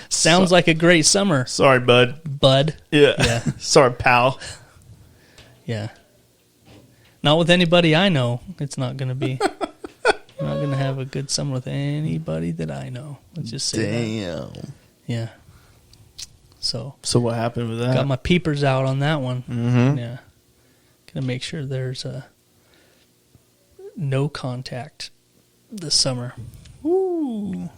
sounds like a great summer, Sorry, bud. bud. Yeah. Yeah. Sorry, pal. Yeah. Not with anybody I know. It's not going to be. I'm not going to have a good summer with anybody that I know. Let's just say that. Damn. Yeah. So, So what happened with that? got my peepers out on that one. Mm-hmm. Yeah. Going to make sure there's no contact this summer. Ooh.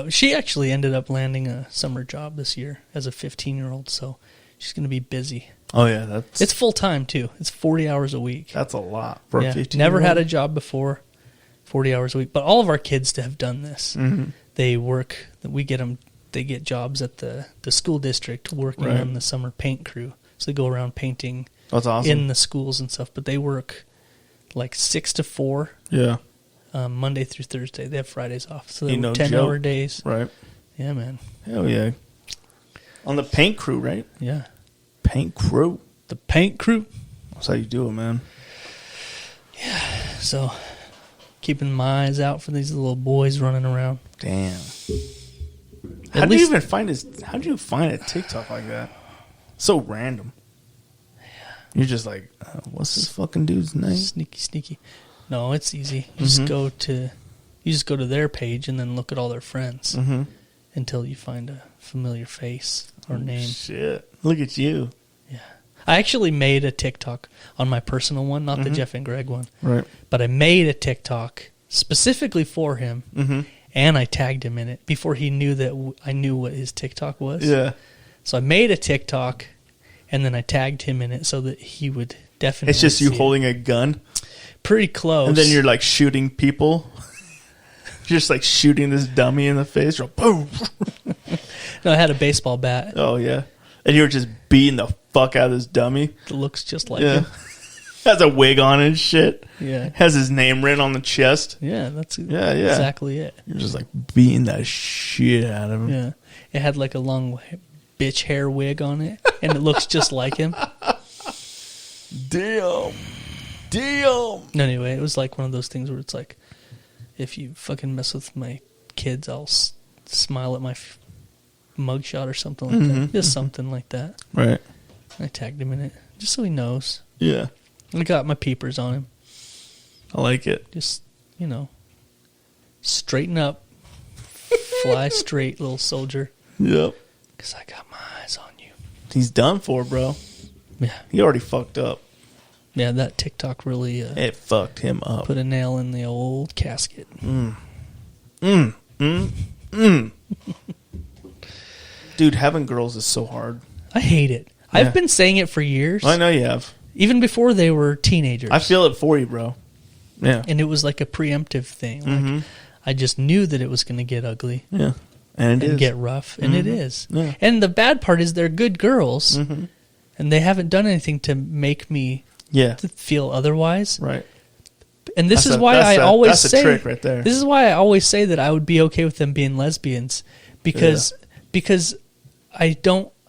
She actually ended up landing a summer job this year as a 15-year-old, so she's going to be busy. Oh, yeah. It's full-time, too. It's 40 hours a week. That's a lot for a 15. Never had a job before, 40 hours a week. But all of our kids have done this. Mm-hmm. They work, they get jobs at the school district working Right. on the summer paint crew. So they go around painting That's awesome. in the schools and stuff. But they work like 6 to 4, Yeah. Monday through Thursday. They have Fridays off. So they Ain't work no 10-hour joke. days. Right. Yeah, man. Hell yeah. On the paint crew, right? Yeah. Paint crew. The paint crew. That's how you do it, man. So keeping my eyes out for these little boys running around. Damn. At How do you least- even find this? How do you find a TikTok like that? So random. You're just like, what's this fucking dude's name? Sneaky. No, it's easy. You just go to their page and then look at all their friends Mm-hmm. until you find a familiar face or name. Shit. Look at you. I actually made a TikTok on my personal one, not the Jeff and Greg one, Right. but I made a TikTok specifically for him, Mm-hmm. and I tagged him in it before he knew that I knew what his TikTok was. Yeah. So I made a TikTok, and then I tagged him in it so that he would definitely. It's just you see it. holding a gun, Pretty close, and then you're like shooting people. You're just like shooting this dummy in the face. You're like, boom. No, I had a baseball bat. Oh, yeah. And you're just beating the fuck out of this dummy. That looks just like Yeah. him. Has a wig on and shit. Yeah. Has his name written on the chest. Yeah, that's Yeah. exactly it. You're just like beating that shit out of him. Yeah. It had like a long bitch hair wig on it, and it looks just like him. Damn. Anyway, it was like one of those things where it's like, if you fucking mess with my kids, I'll smile at my mugshot or something like that. Just something like that. Right. I tagged him in it, just so he knows. Yeah. I got my peepers on him. I like it. Just, straighten up. Fly straight, little soldier. Yep. Because I got my eyes on you. He's done for, bro. Yeah. He already fucked up. Yeah, that TikTok really It fucked him up. put a nail in the old casket. Dude, having girls is so hard. I hate it. Yeah. I've been saying it for years. I know you have. Even before they were teenagers. I feel it for you, bro. Yeah. And it was like a preemptive thing. Like, I just knew that it was going to get ugly Yeah. And it and is. get rough, and it is. Yeah. And the bad part is they're good girls, and they haven't done anything to make me Yeah. to feel otherwise. Right. And this That's is why I always that's say a trick right there. This is why I always say that I would be okay with them being lesbians because I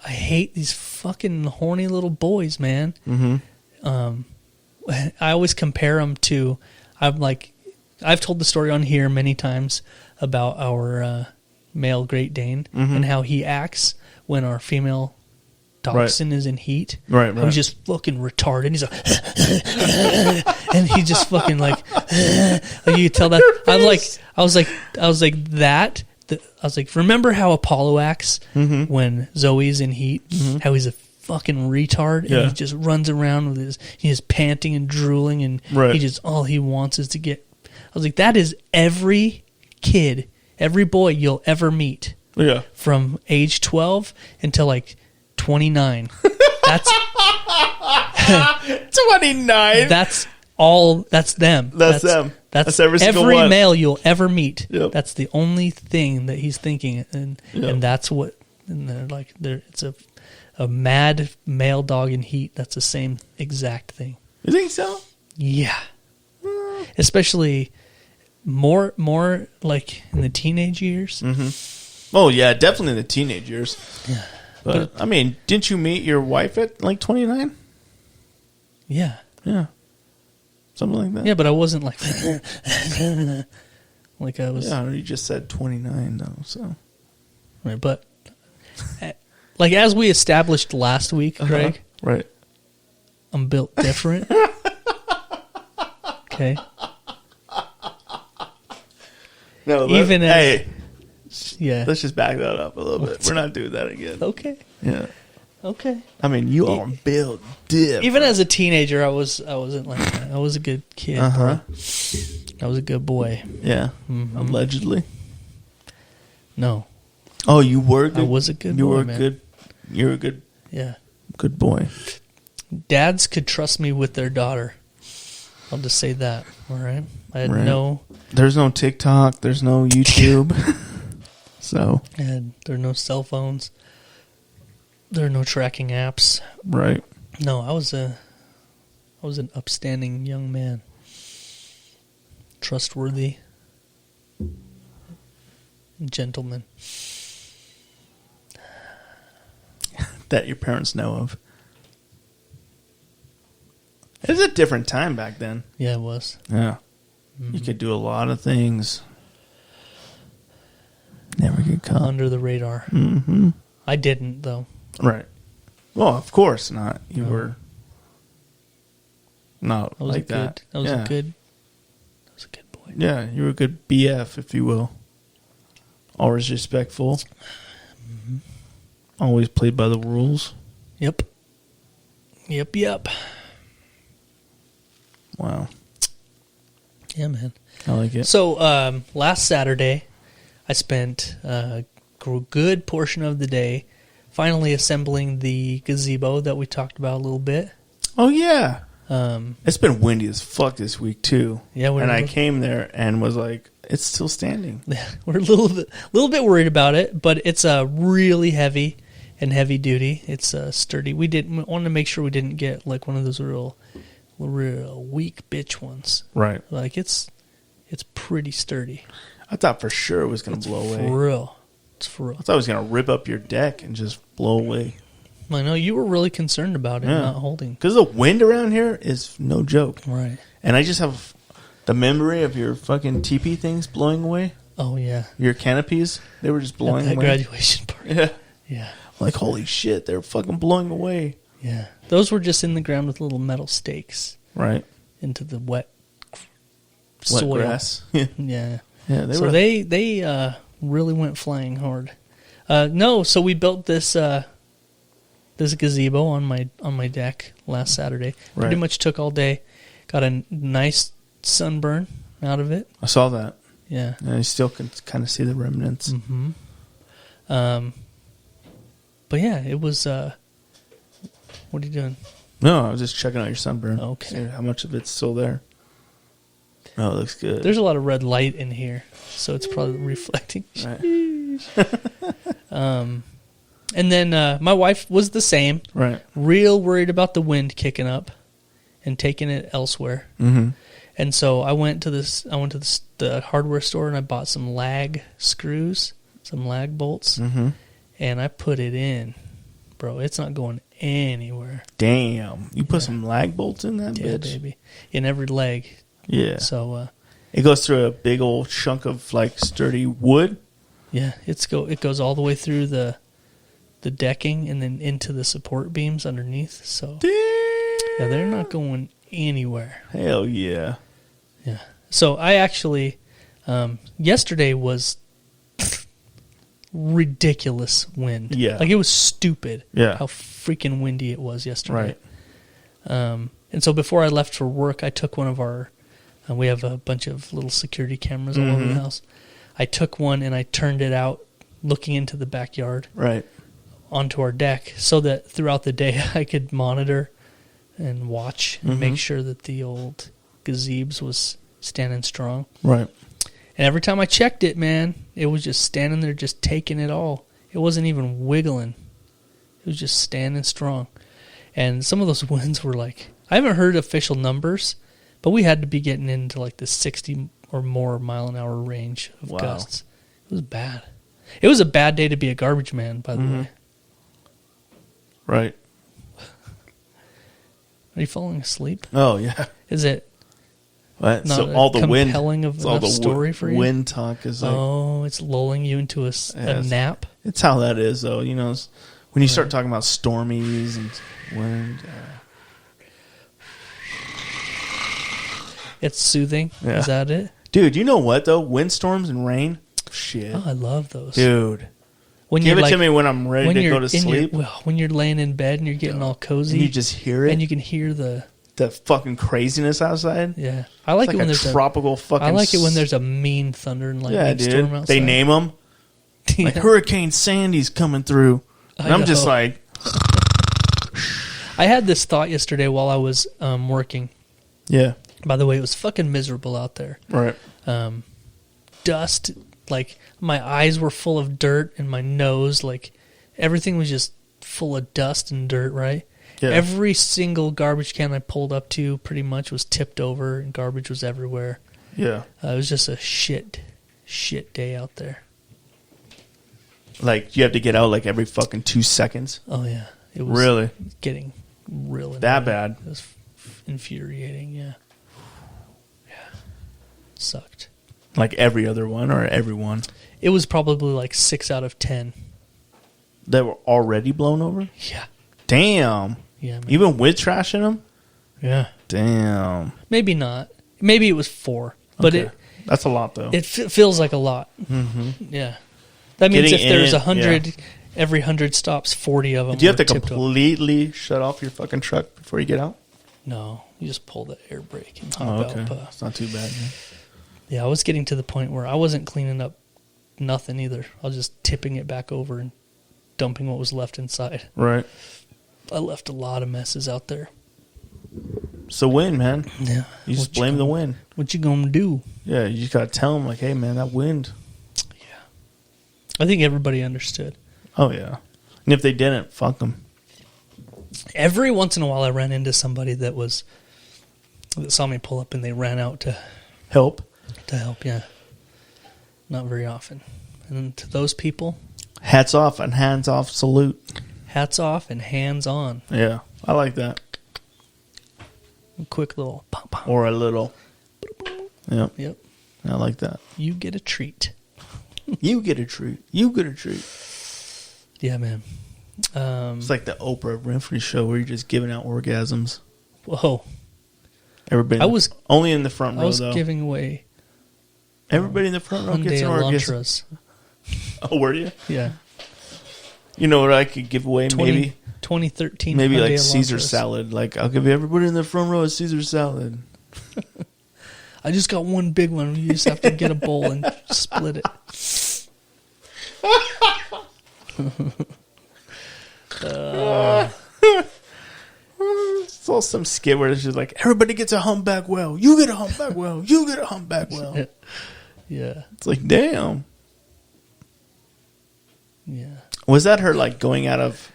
hate these fucking horny little boys, man. Mm-hmm. I always compare them to I've told the story on here many times about our male Great Dane and how he acts when our female dachshund is in heat. Right. He's just fucking retarded. He's like, and he just fucking like you tell that. I was like, remember how Apollo acts when Zoe's in heat? How he's a fucking retard and he just runs around with he's panting and drooling and he just all he wants is to get. I was like, that is every kid, every boy you'll ever meet. Yeah. From age 12 until like 29. That's 29. That's all. That's them. That's them. That's every single every one. male you'll ever meet. Yep. That's the only thing that he's thinking, and that's what. And they're like, it's a mad male dog in heat. That's the same exact thing. You think so? Yeah. Especially more like in the teenage years. Oh yeah, definitely in the teenage years. Yeah. But I mean, didn't you meet your wife at like 29? Yeah. Yeah. Something like that. Yeah, but I wasn't like like I was. Yeah, you just said 29 though, so. Right, but like as we established last week, Greg, Right. I'm built different. Okay. No, Even as- hey, Yeah. let's just back that up a little bit. We're not doing that again. Okay. Yeah. Okay. I mean, you are built different. Even as a teenager, I wasn't like that. I was a good kid. Bro. I was a good boy. Yeah. Allegedly. No, Oh, you were good. I was a good you boy, were man. good. You were a good Yeah. boy. Dads could trust me with their daughter. I'll just say that. All right. I had Right. There's no TikTok. There's no YouTube. So. and there are no cell phones. There are no tracking apps. Right. No, I was an upstanding young man. Trustworthy. Gentleman. That your parents know of. It was a different time back then. Yeah, it was. Yeah. You could do a lot of things. Never get caught. Under the radar. Mm-hmm. I didn't, though. Right. Well, of course not. You No. were not I was like that. I was yeah. a good boy. Yeah, you were a good BF, if you will. Always respectful. Always played by the rules. Yep. Yep. Wow. Yeah, man. I like it. So, last Saturday, I spent a good portion of the day finally assembling the gazebo that we talked about a little bit. Oh, yeah. Um, It's been windy as fuck this week, too. Yeah, and I came there and was like, it's still standing. we're a little bit worried about it, but it's really heavy and heavy duty. It's sturdy. We wanted to make sure we didn't get like one of those real weak bitch ones. Right. Like it's pretty sturdy. I thought for sure it was going to blow away. For real. It's for real. I thought it was going to rip up your deck and just blow away. I know you were really concerned about it not holding. Because the wind around here is no joke. Right. And I just have the memory of your fucking teepee things blowing away. Oh, yeah. Your canopies, they were just blowing At that away. graduation party. Yeah. Yeah. Like, holy shit, they're fucking blowing away. Yeah. Those were just in the ground with little metal stakes Right. into the wet Wet soil. grass. Yeah. Yeah. Yeah, they really went flying hard. No, so we built this gazebo on my deck last Saturday. Right. Pretty much took all day. Got a nice sunburn out of it. I saw that. Yeah. And I still can kind of see the remnants. Mm-hmm. But yeah, it was. What are you doing? No, I was just checking out your sunburn. Okay. See how much of it's still there. Oh, it looks good. There's a lot of red light in here, so it's probably reflecting. Right. And then my wife was the same. Right. Real worried about the wind kicking up and taking it elsewhere. Mm-hmm. And so I went to the hardware store and I bought some lag screws, some lag bolts, and I put it in. Bro, it's not going anywhere. Damn. You put some lag bolts in that Yeah, bitch? baby. In every leg. Yeah. So, It goes through a big old chunk of, like, sturdy wood? yeah, it goes all the way through the decking and then into the support beams underneath. So, yeah, they're not going anywhere. Hell yeah. Yeah. So I actually, yesterday was ridiculous wind. Yeah. Like it was stupid. Yeah. How freaking windy it was yesterday. Right. And so before I left for work, I took one of our, we have a bunch of little security cameras all over the house. I took one and I turned it out looking into the backyard Right. onto our deck so that throughout the day I could monitor and watch and make sure that the old gazebes was standing strong. Right. And every time I checked it, man, it was just standing there just taking it all. It wasn't even wiggling. It was just standing strong. And some of those winds were like, I haven't heard official numbers, but we had to be getting into like the 60 or more mile an hour range of Wow. gusts. It was bad. It was a bad day to be a garbage man, by the way. Right. Are you falling asleep? Oh, yeah. Is it Right. not So a all the wind, compelling of all enough the story for you? wind talk is like, Oh, it's lulling you into a Yes. nap? it's how that is, though. You know, when you start talking about stormies and wind. It's soothing. Yeah. Is that it? Dude, you know what, though? Windstorms and rain? Shit. Oh, I love those. Dude. When Give you're it like, to me when I'm ready when to you're go to in your- sleep. well, when you're laying in bed and you're getting all cozy, And you just hear it. and you can hear the fucking craziness outside. yeah. I like It's it when like there's a tropical fucking... I like it when there's a mean thunder and lightning Yeah, dude. storm outside. They name them. Like, Yeah. Hurricane Sandy's coming through. And I I'm just know. like... I had this thought yesterday while I was working. Yeah. By the way, it was fucking miserable out there. Right. Dust, like my eyes were full of dirt and my nose, like everything was just full of dust and dirt, right? Yeah. Every single garbage can I pulled up to pretty much was tipped over and garbage was everywhere. Yeah. It was just a shit day out there. Like, you have to get out like every fucking 2 seconds. Oh, yeah. It was Really? getting really That bad? It was infuriating, yeah. Yeah. Sucked. Like every other one or every one It was probably like 6 out of 10. that were already blown over? Yeah. Damn. Yeah, man. Even with trash in them? Yeah. Damn. Maybe not. Maybe it was 4. But Okay. That's a lot, though. it feels like a lot. Mm-hmm. Yeah. That means Getting if there's in, 100, every 100 stops, 40 of them Do you have were to tipped over. completely shut off your fucking truck before you get out? No. You just pull the air brake and Oh, hop okay. out. It's not too bad, man. Yeah, I was getting to the point where I wasn't cleaning up nothing either. I was just tipping it back over and dumping what was left inside. Right. I left a lot of messes out there. It's the wind, man. Yeah. You just blame the wind. What you gonna do? Yeah, you just gotta tell them, like, hey, man, that wind. I think everybody understood. Oh, yeah. And if they didn't, fuck them. Every once in a while I ran into somebody that saw me pull up and they ran out to Help. help, yeah. Not very often. And to those people, Hats off and hands off salute. hats off and hands on. Yeah, I like that. A quick little pop pop. Or a little. Yep, Yep. I like that. You get a treat. You get a treat. You get a treat. Yeah, man. It's like the Oprah Winfrey show where you're just giving out orgasms. Whoa. Everybody, only in the front row, I was though. giving away Everybody in the front row gets Hyundai an orgasm. Elantras. Oh, were you? Yeah. You know what I could give away? 2013 Maybe Hyundai like Caesar Elantras. salad. Like, I'll give everybody in the front row a Caesar salad. I just got one big one. You just have to get a bowl and split it. It's all some skit where it's just like, everybody gets a humpback whale. You get a humpback whale. You get a humpback whale. Yeah. It's like, damn. Yeah. Was that her like going out of?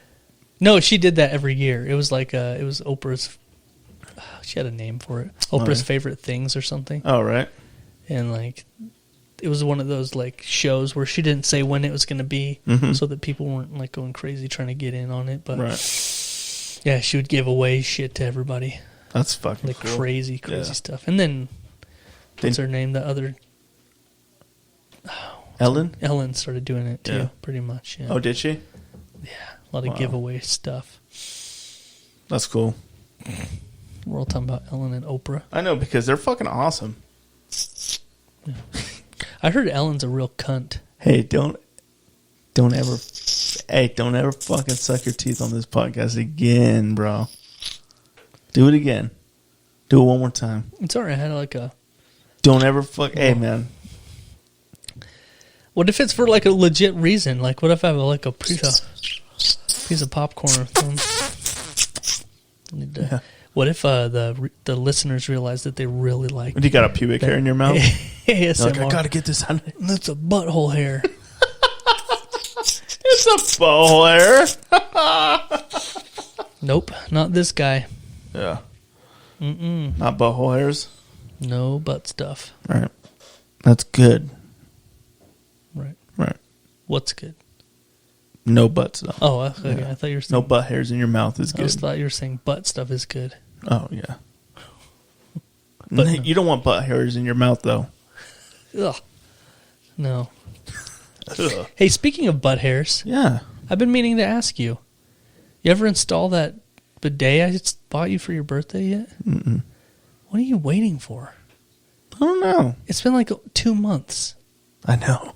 No, she did that every year. It was like it was Oprah's. She had a name for it. Oprah's favorite things or something. Oh, right. And like, it was one of those like shows where she didn't say when it was going to be, so that people weren't like going crazy trying to get in on it. But yeah, she would give away shit to everybody. That's fucking Like cool. crazy stuff. And then what's her name? The other Ellen started doing it too, Yeah. pretty much. Yeah. Oh, did she? Yeah, a lot of giveaway stuff. That's cool. We're all talking about Ellen and Oprah. I know, because they're fucking awesome. I heard Ellen's a real cunt. Hey, don't ever fucking suck your teeth on this podcast again, bro. Do it again. Do it one more time. It's alright. I had like a. Don't ever fuck. Hey, man. What if it's for like a legit reason? Like, what if I have like a piece of popcorn or something? Yeah. What if the listeners realize that they really like? You got a pubic hair in your mouth? ASMR. You're like, I gotta get this out. That's a butthole hair. It's a butthole hair. Nope, not this guy. Yeah. Not butthole hairs. No butt stuff. Right. That's good. Right. Right. What's good? No butt stuff. Oh, okay. Yeah. I thought you were saying No butt hairs in your mouth is I good. just thought you were saying butt stuff is good. Oh, yeah. But no. You don't want butt hairs in your mouth, though. Ugh. No. Ugh. Hey, speaking of butt hairs, Yeah. I've been meaning to ask you. You ever install that bidet I just bought you for your birthday yet? Mm-mm. What are you waiting for? I don't know. It's been like 2 months. I know.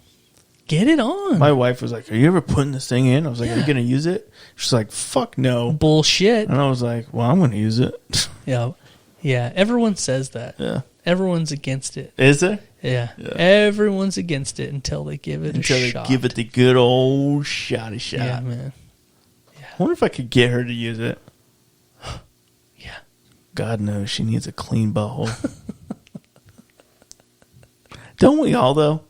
Get it on. My wife was like, are you ever putting this thing in? I was like, are you Yeah. going to use it? She's like, fuck no. Bullshit. And I was like, well, I'm going to use it. Yeah. Yeah. Everyone says that. Yeah. Everyone's against it. Is there? Yeah. Yeah. Everyone's against it until they give it Until a they shot. give it the good old shotty shot. Yeah, man. I wonder if I could get her to use it. Yeah. God knows she needs a clean butthole. Don't we all, though?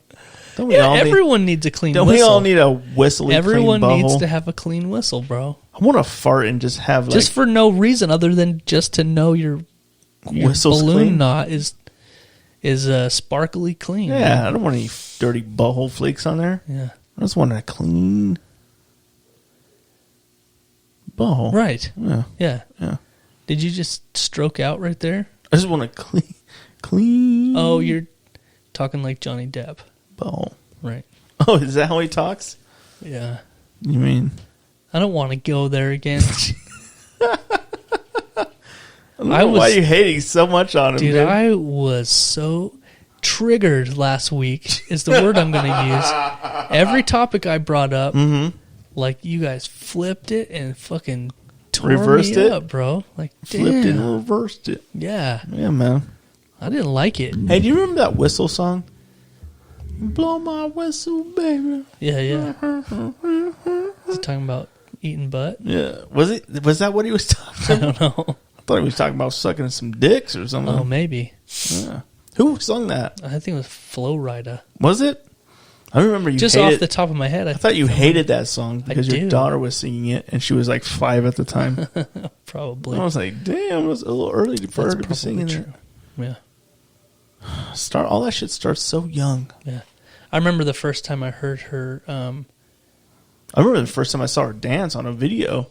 Don't we Yeah, all everyone needs a clean Don't whistle. we all need a whistly Everyone clean butthole? needs to have a clean whistle, bro. I want to fart and just have like Just for no reason other than just to know your whistles balloon clean. knot is sparkly clean. Yeah, I don't want any dirty butthole flakes on there. Yeah. I just want a clean butthole. Right. Yeah. Yeah. Yeah. Did you just stroke out right there? I just want a clean Oh, you're talking like Johnny Depp. butthole. Right. Oh, is that how he talks? Yeah. You mean? I don't want to go there again. I don't know why are you hating so much on him, Dude, dude? I was so triggered last week is the word I'm going to use. Every topic I brought up, like you guys flipped it and fucking tore Reversed me it? up, bro. Like, Flipped damn. and reversed it. Yeah. Yeah, man. I didn't like it. Hey, do you remember that whistle song? Blow my whistle, baby. Yeah, yeah. Is he talking about eating butt? Yeah. Was that what he was talking I about? don't know. I thought he was talking about sucking some dicks or something. Oh, maybe. Yeah. Who sung that? I think it was Flow Rida. Was it? I remember you Just hated off the top of my head. I thought you hated that song because your do. daughter was singing it and she was like 5 at the time. Probably. I was like, damn, it was a little early for her That's to be probably singing true. it. Yeah. All that shit starts so young. Yeah. I remember the first time I heard her, I remember the first time I saw her dance on a video.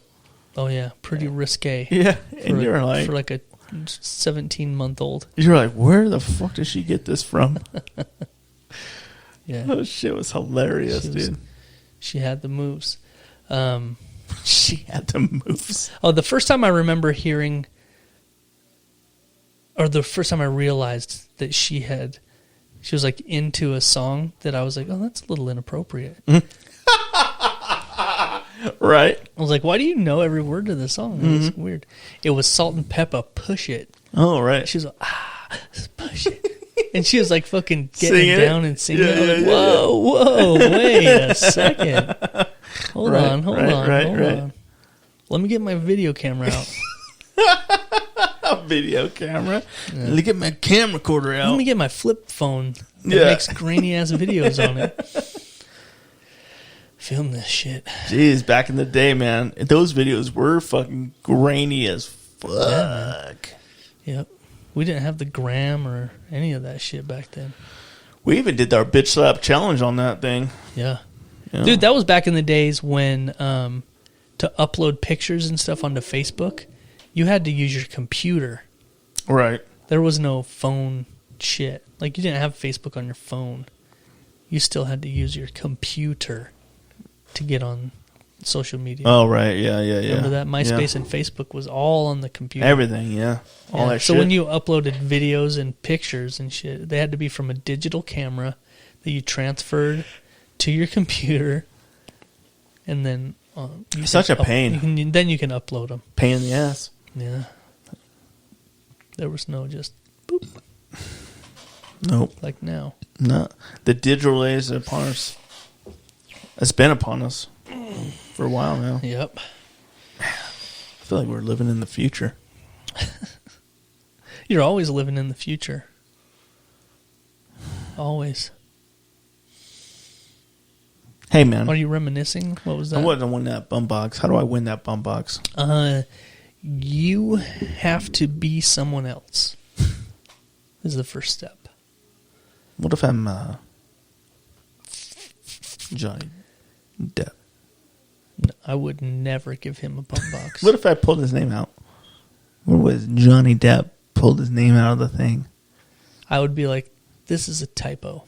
oh yeah, Pretty Risque. Yeah, and you're like, for like a 17-month-old. you're like, where the fuck did she get this from? Yeah. That shit was hilarious, She was- dude. She had the moves. She had the moves. Oh, the first time I remember hearing, or the first time I realized that she was like into a song that I was like, oh, that's a little inappropriate. Right? I was like, why do you know every word to the song? It was weird. It was Salt and Pepper, Push It. Oh, right. She was like, push it. And she was like fucking getting Singing it? down and singing. I was like, Yeah, whoa, wait a second. Hold Right, on. Hold right. on. Let me get my video camera out. A video camera. Look at my camera recorder Let out. me get my flip phone that Yeah. makes grainy ass videos on it. film this shit. Jeez, back in the day, man, those videos were fucking grainy as fuck. Yeah, Yep. We didn't have the gram or any of that shit back then. We even did our bitch slap challenge on that thing. Yeah. Yeah. Dude, that was back in the days when to upload pictures and stuff onto Facebook, you had to use your computer. Right. There was no phone shit. Like, you didn't have Facebook on your phone. You still had to use your computer to get on social media. Oh, right. Yeah. Remember that? MySpace Yeah. and Facebook was all on the computer. Everything, yeah. All Yeah. that So shit. when you uploaded videos and pictures and shit, they had to be from a digital camera that you transferred to your computer, and then you Such can a pain. then you can upload them. Pain in the ass. Yeah. There was no just boop Nope. like now. No. The digital age is upon us. It's been upon us for a while now. Yep. I feel like we're living in the future. You're always living in the future. Always. Hey, man. Are you reminiscing? What was I that? want to win that bum box. How do I win that bum box? You have to be someone else. Is the first step. What if I'm Johnny Depp? No, I would never give him a bum box. What if I pulled his name out? What was Johnny Depp pulled his name out of the thing? I would be like, this is a typo.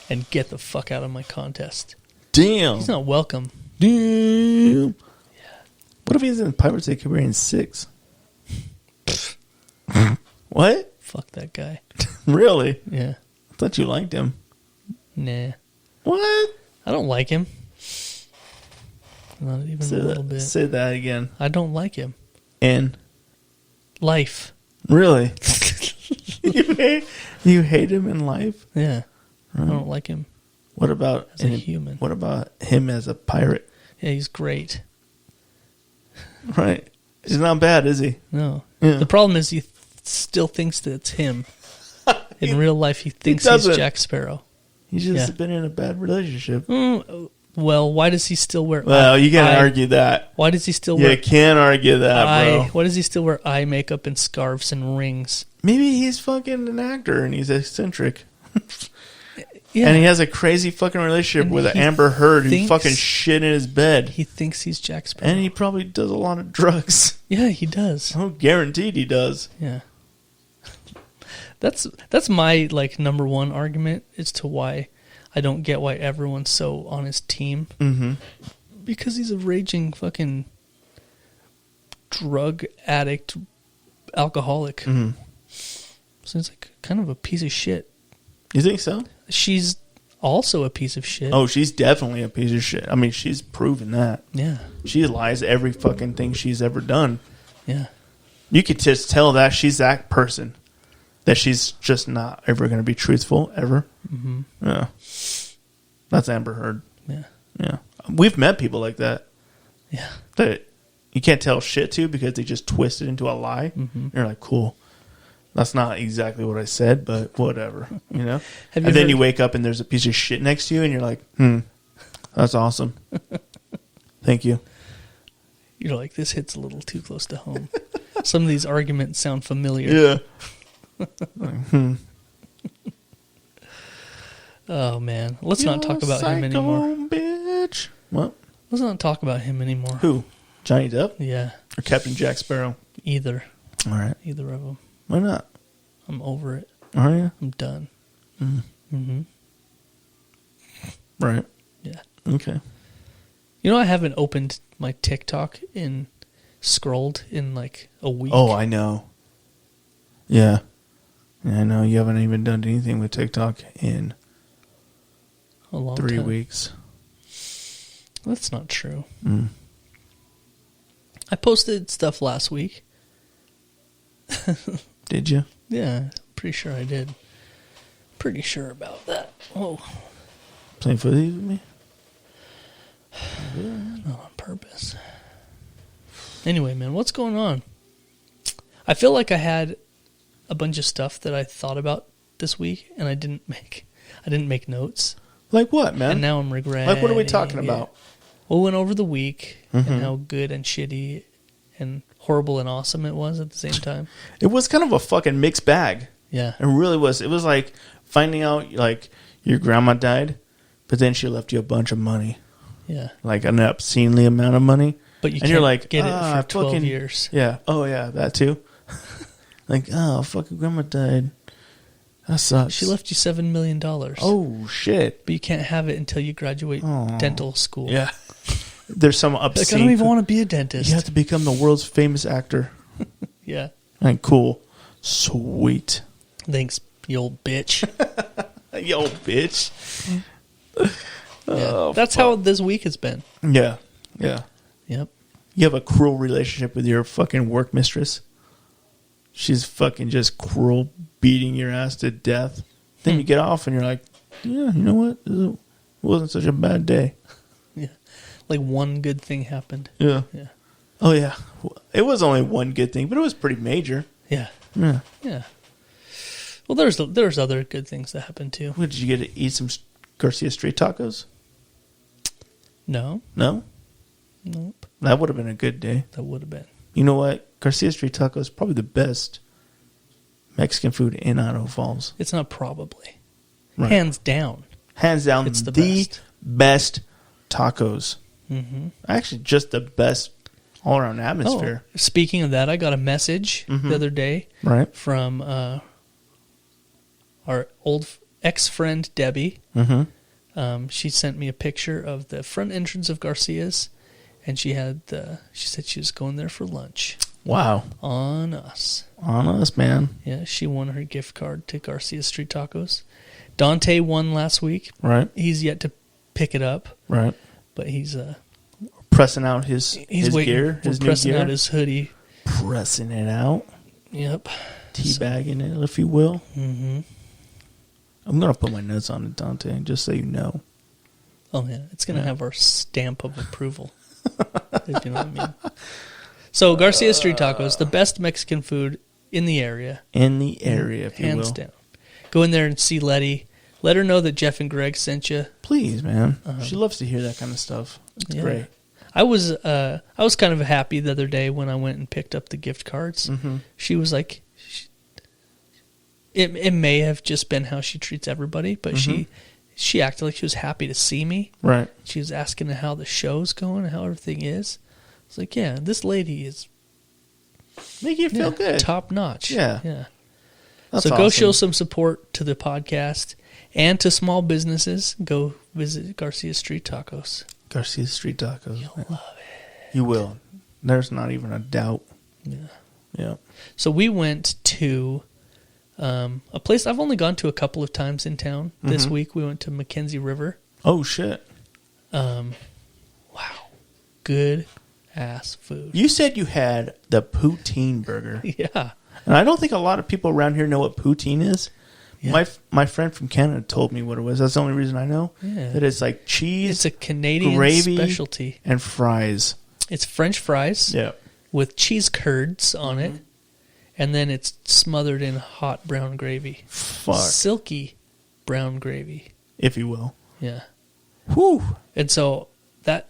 And get the fuck out of my contest. Damn. He's not welcome. Damn. What if he's in Pirates of the Caribbean 6? What? Fuck that guy. Really? Yeah. I thought you liked him. Nah. What? I don't like him. Not even Say a little that, bit. say that again. I don't like him. And Life. really? you hate him in life? Yeah. I don't like him. What about As a human. What about him as a pirate? Yeah, he's great. Right. He's not bad, is he? No. Yeah. The problem is he still thinks that it's him. In real life, he thinks he's doesn't. Jack Sparrow. He's just Yeah. been in a bad relationship. Well, why does he still wear Well, you can't eye- argue that. Why does he still You wear can't argue that, bro. why does he still wear eye makeup and scarves and rings? Maybe he's fucking an actor and he's eccentric. Yeah. And he has a crazy fucking relationship And with he Amber Heard who thinks- fucking shit in his bed. He thinks he's Jack Sparrow. And he probably does a lot of drugs. Yeah, he does. I'm guaranteed he does. Yeah. That's my like number one argument as to why I don't get why everyone's so on his team. Mm-hmm. Because he's a raging fucking drug addict, alcoholic. Mm-hmm. So he's like kind of a piece of shit. You think so? She's also a piece of shit. Oh, she's definitely a piece of shit. I mean, she's proven that. Yeah. She lies every fucking thing she's ever done. Yeah. You could just tell that she's that person. That she's just not ever going to be truthful, ever. Mm-hmm. Yeah. That's Amber Heard. Yeah. Yeah. We've met people like that. Yeah. That you can't tell shit to because they just twist it into a lie. Mm-hmm. You're like, cool. That's not exactly what I said, but whatever. You know? Have And you then heard- you wake up and there's a piece of shit next to you and you're like, that's awesome. Thank you. You're like, this hits a little too close to home. Some of these arguments sound familiar. Yeah. Oh man, let's not talk about him anymore. Bitch. What? Let's not talk about him anymore. Who? Johnny Depp Yeah, or Captain Jack Sparrow? either All right. of them. Why not? I'm over it. Are you? I'm done. Right. Yeah. Okay. You know, I haven't opened my TikTok in scrolled in like a week. Oh, I know. Yeah. Yeah, I know. You haven't even done anything with TikTok in a long 3 time. weeks. That's not true. Mm. I posted stuff last week. Did you? Yeah, pretty sure I did. Pretty sure about that. Oh, Playing footy with me? not on purpose. Anyway, man, what's going on? I feel like I had a bunch of stuff that I thought about this week, and I didn't make notes. Like what, man? And now I'm regretting. Like what are we talking yeah. about? Well, we went over the week and how good and shitty and horrible and awesome it was at the same time. It was kind of a fucking mixed bag. Yeah. It really was. It was like finding out like your grandma died, but then she left you a bunch of money, Yeah. like an obscenely amount of money. But you And can't you're like, get it "Ah, for 12 fucking-" years. Yeah. Oh yeah, that too. Like, oh, fucking grandma died. That sucks. She left you $7 million. Oh shit. But you can't have it until you graduate Aw. dental school. Yeah. There's some Like, obscene. I don't even want to be a dentist. You have to become the world's famous actor. Yeah. And cool. Sweet. Thanks, you old bitch. Yo, bitch. Yeah. Oh, That's how this week has been. Yeah. Yeah. Yep. You have a cruel relationship with your fucking work mistress. She's fucking just cruel, beating your ass to death. Then you get off and you're like, yeah, you know what? It wasn't such a bad day. Yeah. Like one good thing happened. Yeah. Yeah. Oh, yeah. It was only one good thing, but it was pretty major. Yeah. Yeah. Yeah. Well, there's other good things that happened too. What, did you get to eat some Garcia Street tacos? No. No? Nope. That would have been a good day. That would have been. You know what? Garcia Street Taco is probably the best Mexican food in Idaho Falls. It's not probably. Right. Hands down. Hands down, It's the the best. best tacos. Mm-hmm. Actually, just the best all-around atmosphere. Oh, speaking of that, I got a message the other day Right? from our old ex-friend Debbie. Mm-hmm. She sent me a picture of the front entrance of Garcia's, and she said she was going there for lunch Wow. on us. On us, man. Yeah, she won her gift card to Garcia Street Tacos. Dante won last week. Right? He's yet to pick it up, Right. but he's Pressing out his waiting. gear, We're his new pressing gear. out his hoodie. Pressing it out. Yep. Teabagging it, if you will. Mm-hmm. I'm going to put my notes on it, Dante, just so you know. Oh yeah, it's gonna have our stamp of approval. If you know what I mean. So Garcia Street Tacos, the best Mexican food in the area, In the area, if you hands will. down. Go in there and see Letty. Let her know that Jeff and Greg sent you. Please, man. She loves to hear that kind of stuff. It's Yeah. great. I was kind of happy the other day when I went and picked up the gift cards. Mm-hmm. She was like, it may have just been how she treats everybody, but she acted like she was happy to see me. Right. She was asking how the show's going and how everything is. I was like, yeah, this lady is Make you feel good. top notch. Yeah. Yeah. That's So go awesome. show some support to the podcast and to small businesses. Go visit Garcia Street Tacos. Garcia Street Tacos. You'll man. love it. You will. There's not even a doubt. Yeah. Yeah. So we went to a place I've only gone to a couple of times in town. This week we went to Mackenzie River. Oh, shit. Wow. Good ass food. You said you had the poutine burger. Yeah. And I don't think a lot of people around here know what poutine is. Yeah. My friend from Canada told me what it was. That's the only reason I know. Yeah. That it's like cheese It's a Canadian gravy, specialty. and fries. It's French fries Yeah. with cheese curds on it, and then it's smothered in hot brown gravy. Fuck. Silky brown gravy. If you will. Yeah. Whew. And so that,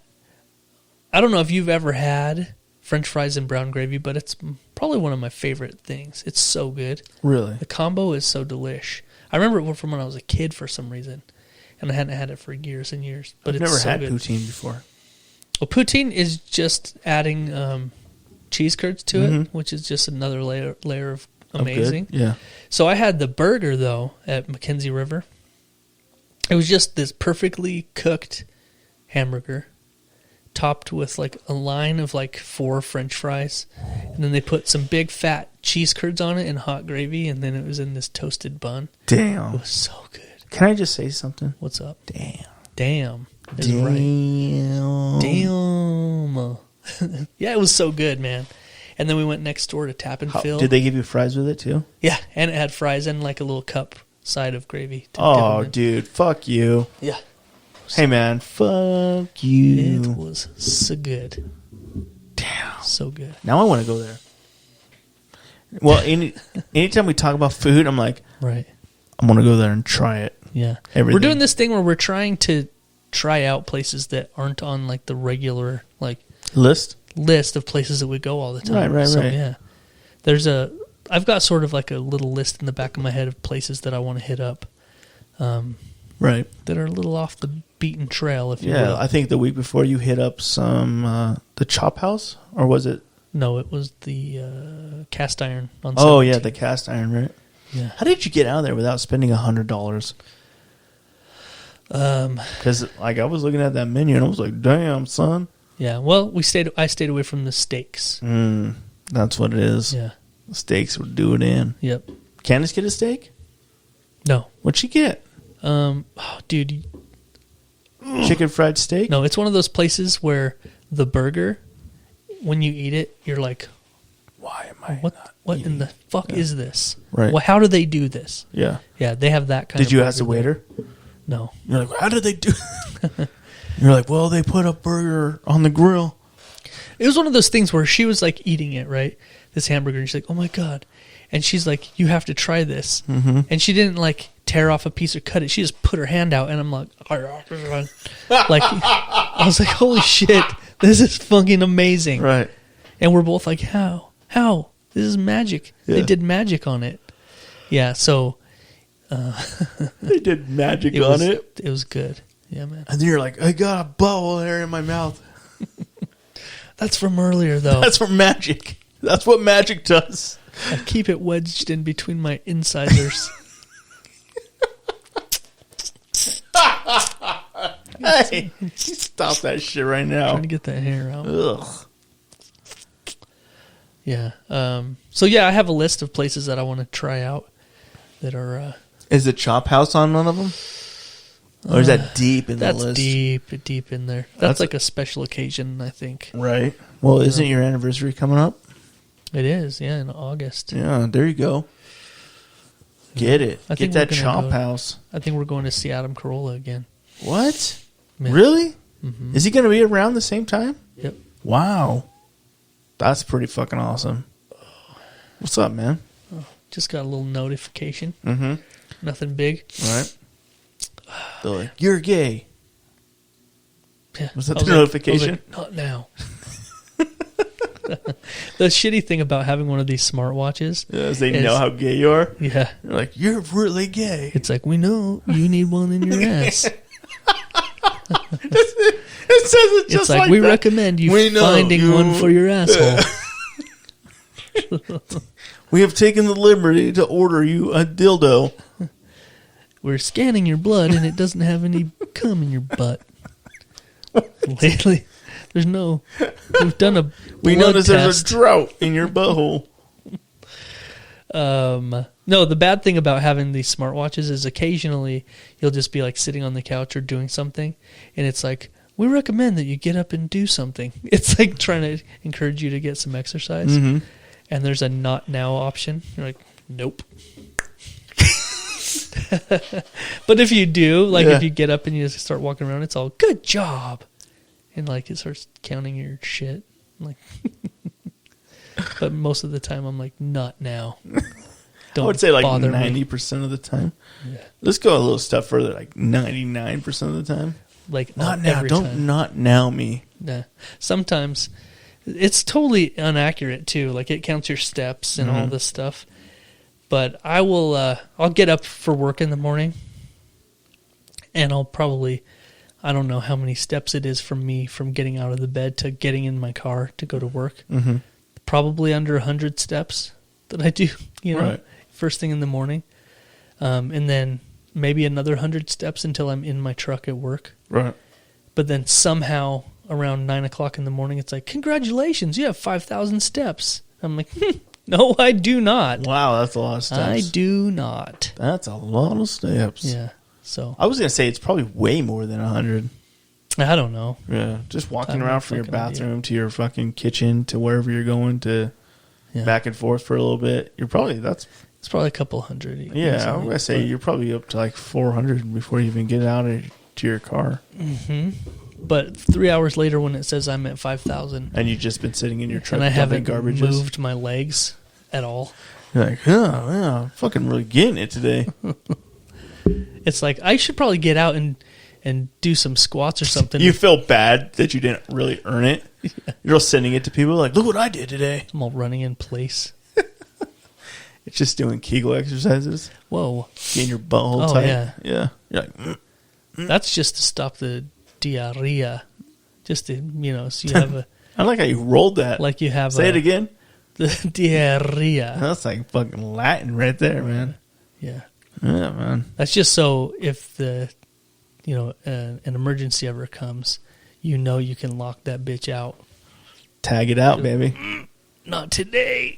I don't know if you've ever had French fries and brown gravy, but it's probably one of my favorite things. It's so good. Really? The combo is so delish. I remember it from when I was a kid for some reason, and I hadn't had it for years and years. But I've it's never so had good. poutine before. Well, poutine is just adding cheese curds to it, which is just another layer of amazing. Oh, good. Yeah. So I had the burger, though, at Mackenzie River. It was just this perfectly cooked hamburger topped with like a line of like 4 French fries. And then they put some big fat cheese curds on it and hot gravy. And then it was in this toasted bun. It Damn. was so good. Can I just say something? What's up? Damn. Damn. Is right. Damn. Yeah, it was so good, man. And then we went next door to Tap and Fill. Did they give you fries with it too? Yeah, and it had fries and like a little cup side of gravy. To dip Oh, 'em in. dude. Fuck you. Yeah. Hey, man. Fuck you. It was so good. Damn. So good. Now I want to go there. Well, anytime we talk about food, I'm like, Right. I want to go there and try it. Yeah. Everything. We're doing this thing where we're trying to try out places that aren't on like the regular like list of places that we go all the time. Right. Yeah. I've got sort of like a little list in the back of my head of places that I want to hit up. Right. That are a little off the beaten trail, if you Yeah, will. I think the week before you hit up some the Chop House, or was it? No, it was the cast iron on 17. Oh yeah, 17. the cast iron, right? Yeah. How did you get out of there without spending $100? Because like I was looking at that menu and I was like, "Damn, son." Yeah. Well, I stayed away from the steaks. That's what it is. Yeah. The steaks would do it in. Yep. Candace get a steak? No. What'd she get? Oh, dude. Chicken fried steak? No, it's one of those places where the burger, when you eat it, you're like, Why am I? what in the fuck is this? Right. Well, how do they do this? Yeah. Yeah, they have that kind of Did you burger ask the there. waiter? No. You're like, how did they do? You're like, well, they put a burger on the grill. It was one of those things where she was like eating it, right? This hamburger, and she's like, oh my God. And she's like, you have to try this. Mm-hmm. And she didn't like tear off a piece or cut it. She just put her hand out, and I'm like, like, I was like, holy shit, this is fucking amazing. Right. And we're both like, how? This is magic. Yeah. They did magic on it. Yeah, so They did magic it on was, it. It was good. Yeah, man. And then you're like, I got a bubble there in my mouth. That's from earlier, though. That's from magic. That's what magic does. I keep it wedged in between my incisors. Hey, stop that shit right now. Trying to get that hair out. Ugh. Yeah. So yeah, I have a list of places that I want to try out that are. Is the Chop House on one of them? Or is that deep in the That's list? deep in there. That's like a special occasion, I think. Right. Well, isn't your anniversary coming up? It is, yeah, in August. Yeah, there you go. Get it. I Get think that we're gonna Chop go- House. I think we're going to see Adam Carolla again. What? Yeah. Really? Mm-hmm. Is he going to be around the same time? Yep. Wow. That's pretty fucking awesome. What's up, man? Just got a little notification. Mm-hmm. Nothing big. Right. They're like, you're gay. Yeah. Was that I the like- notification? I was like, not now. The shitty thing about having one of these smartwatches, Yes, they is- know how gay you are. yeah, They're like, you're really gay. it's like, we know you need one in your ass. It says it just It's like, we that. recommend you We know finding you- one for your asshole. We have taken the liberty to order you a dildo. We're scanning your blood and it doesn't have any cum in your butt. Lately, we've done a We blood noticed there's test. a drought in your butthole. No, the bad thing about having these smartwatches is occasionally you'll just be like sitting on the couch or doing something, and it's like, we recommend that you get up and do something. It's like trying to encourage you to get some exercise, Mm-hmm. and there's a not now option. You're like, nope. But if you do, like Yeah. if you get up and you just start walking around, it's all, good job. And like it starts counting your shit. Like, but most of the time I'm like, not now. Don't I would say like bother me. 90% of the time. Yeah. Let's go a little step further, like 99% of the time. Like Not now. every Don't time. not now me. Nah. Sometimes it's totally inaccurate too. Like it counts your steps and all this stuff. But I will. I'll get up for work in the morning, and I'll probably. I don't know how many steps it is from me from getting out of the bed to getting in my car to go to work. Mm-hmm. Probably under 100 steps that I do. You know, Right. first thing in the morning, and then maybe another 100 steps until I'm in my truck at work. Right. But then somehow around 9 o'clock in the morning, it's like, congratulations, you have 5,000 steps. I'm like, no, I do not. Wow, that's a lot of steps. I do not. That's a lot of steps. Yeah. So I was going to say it's probably way more than 100. I don't know. Yeah. Just walking I have around no from your fucking idea. bathroom to your fucking kitchen to wherever you're going to Yeah. back and forth for a little bit. You're probably, that's, It's probably a couple hundred. yeah, I was easily, going to say but- you're probably up to like 400 before you even get out to your car. But 3 hours later, when it says I'm at 5,000, And you've just been sitting in your truck and I dumping haven't garbages. moved my legs at all. You're like, yeah, fucking really getting it today. It's like I should probably get out and do some squats or something. You feel bad that you didn't really earn it. Yeah. You're just sending it to people like, look what I did today. I'm all running in place. It's just doing Kegel exercises. Whoa. Getting your butthole tight. Yeah. Yeah. You're like, That's just to stop the diarrhea. Just to, so you have I like how you rolled that. like you have Say it again. The diarrhea. That's like fucking Latin right there, man. Yeah. Yeah, man. That's just so if the, an emergency ever comes, you can lock that bitch out. Tag it out, baby. Not today.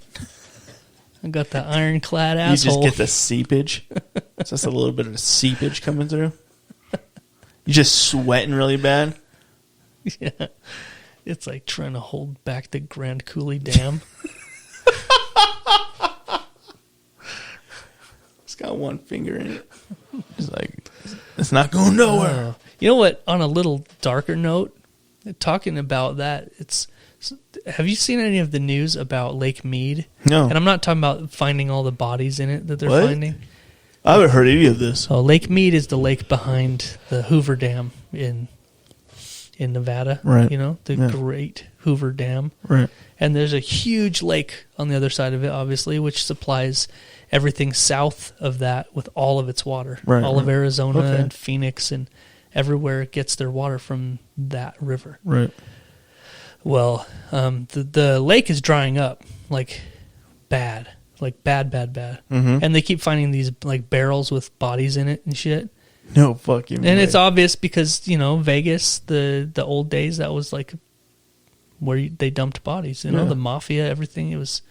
I got the ironclad asshole. You just get the seepage. It's just a little bit of the seepage coming through. You just sweating really bad. Yeah. It's like trying to hold back the Grand Coulee Dam. It's got one finger in it. It's like, it's not going nowhere. You know what? On a little darker note, talking about that, have you seen any of the news about Lake Mead? No. And I'm not talking about finding all the bodies in it that they're What? finding. I haven't heard any of this. So Lake Mead is the lake behind the Hoover Dam in Nevada. Right. The Great Hoover Dam. Right. And there's a huge lake on the other side of it, obviously, which supplies everything south of that with all of its water. Right, all of right. Arizona Okay. and Phoenix and everywhere it gets their water from that river. Right. Well, the lake is drying up like bad. Like bad. Mm-hmm. And they keep finding these like barrels with bodies in it and shit. No fucking way. And it's obvious because, Vegas, the old days, that was like where they dumped bodies. Yeah. The mafia, everything, it was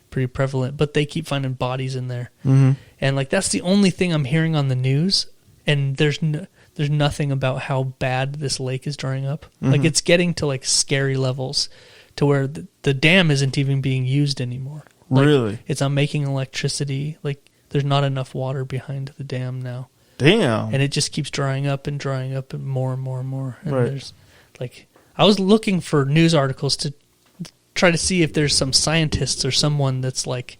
pretty prevalent. But they keep finding bodies in there. Mm-hmm. And like that's the only thing I'm hearing on the news. And there's nothing about how bad this lake is drying up. Mm-hmm. Like it's getting to like scary levels to where the dam isn't even being used anymore. Like, Really? It's not making electricity. Like there's not enough water behind the dam now. Damn. And it just keeps drying up and more and more and more. And Right. there's like I was looking for news articles to try to see if there's some scientists or someone that's like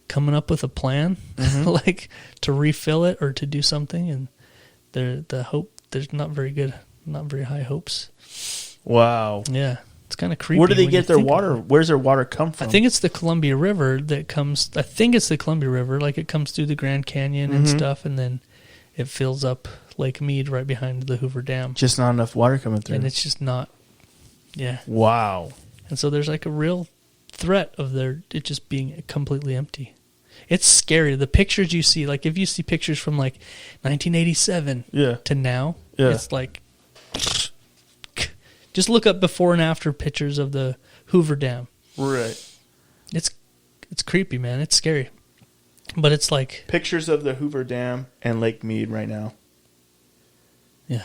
coming up with a plan like to refill it or to do something, and there's not very high hopes. Wow. Yeah. It's kind of creepy. Where do they when you get their think water? about it. Where's their water come from? I think it's the Columbia River that comes. I think it's the Columbia River, like it comes through the Grand Canyon and stuff, and then it fills up Lake Mead right behind the Hoover Dam. just not enough water coming through. And it's just not. Yeah. Wow. And so there's like a real threat of it just being completely empty. It's scary. The pictures you see, like if you see pictures from like 1987 Yeah. to now, Yeah. it's like just look up before and after pictures of the Hoover Dam. Right. It's creepy, man. It's scary. But it's like, Pictures of the Hoover Dam and Lake Mead right now. yeah.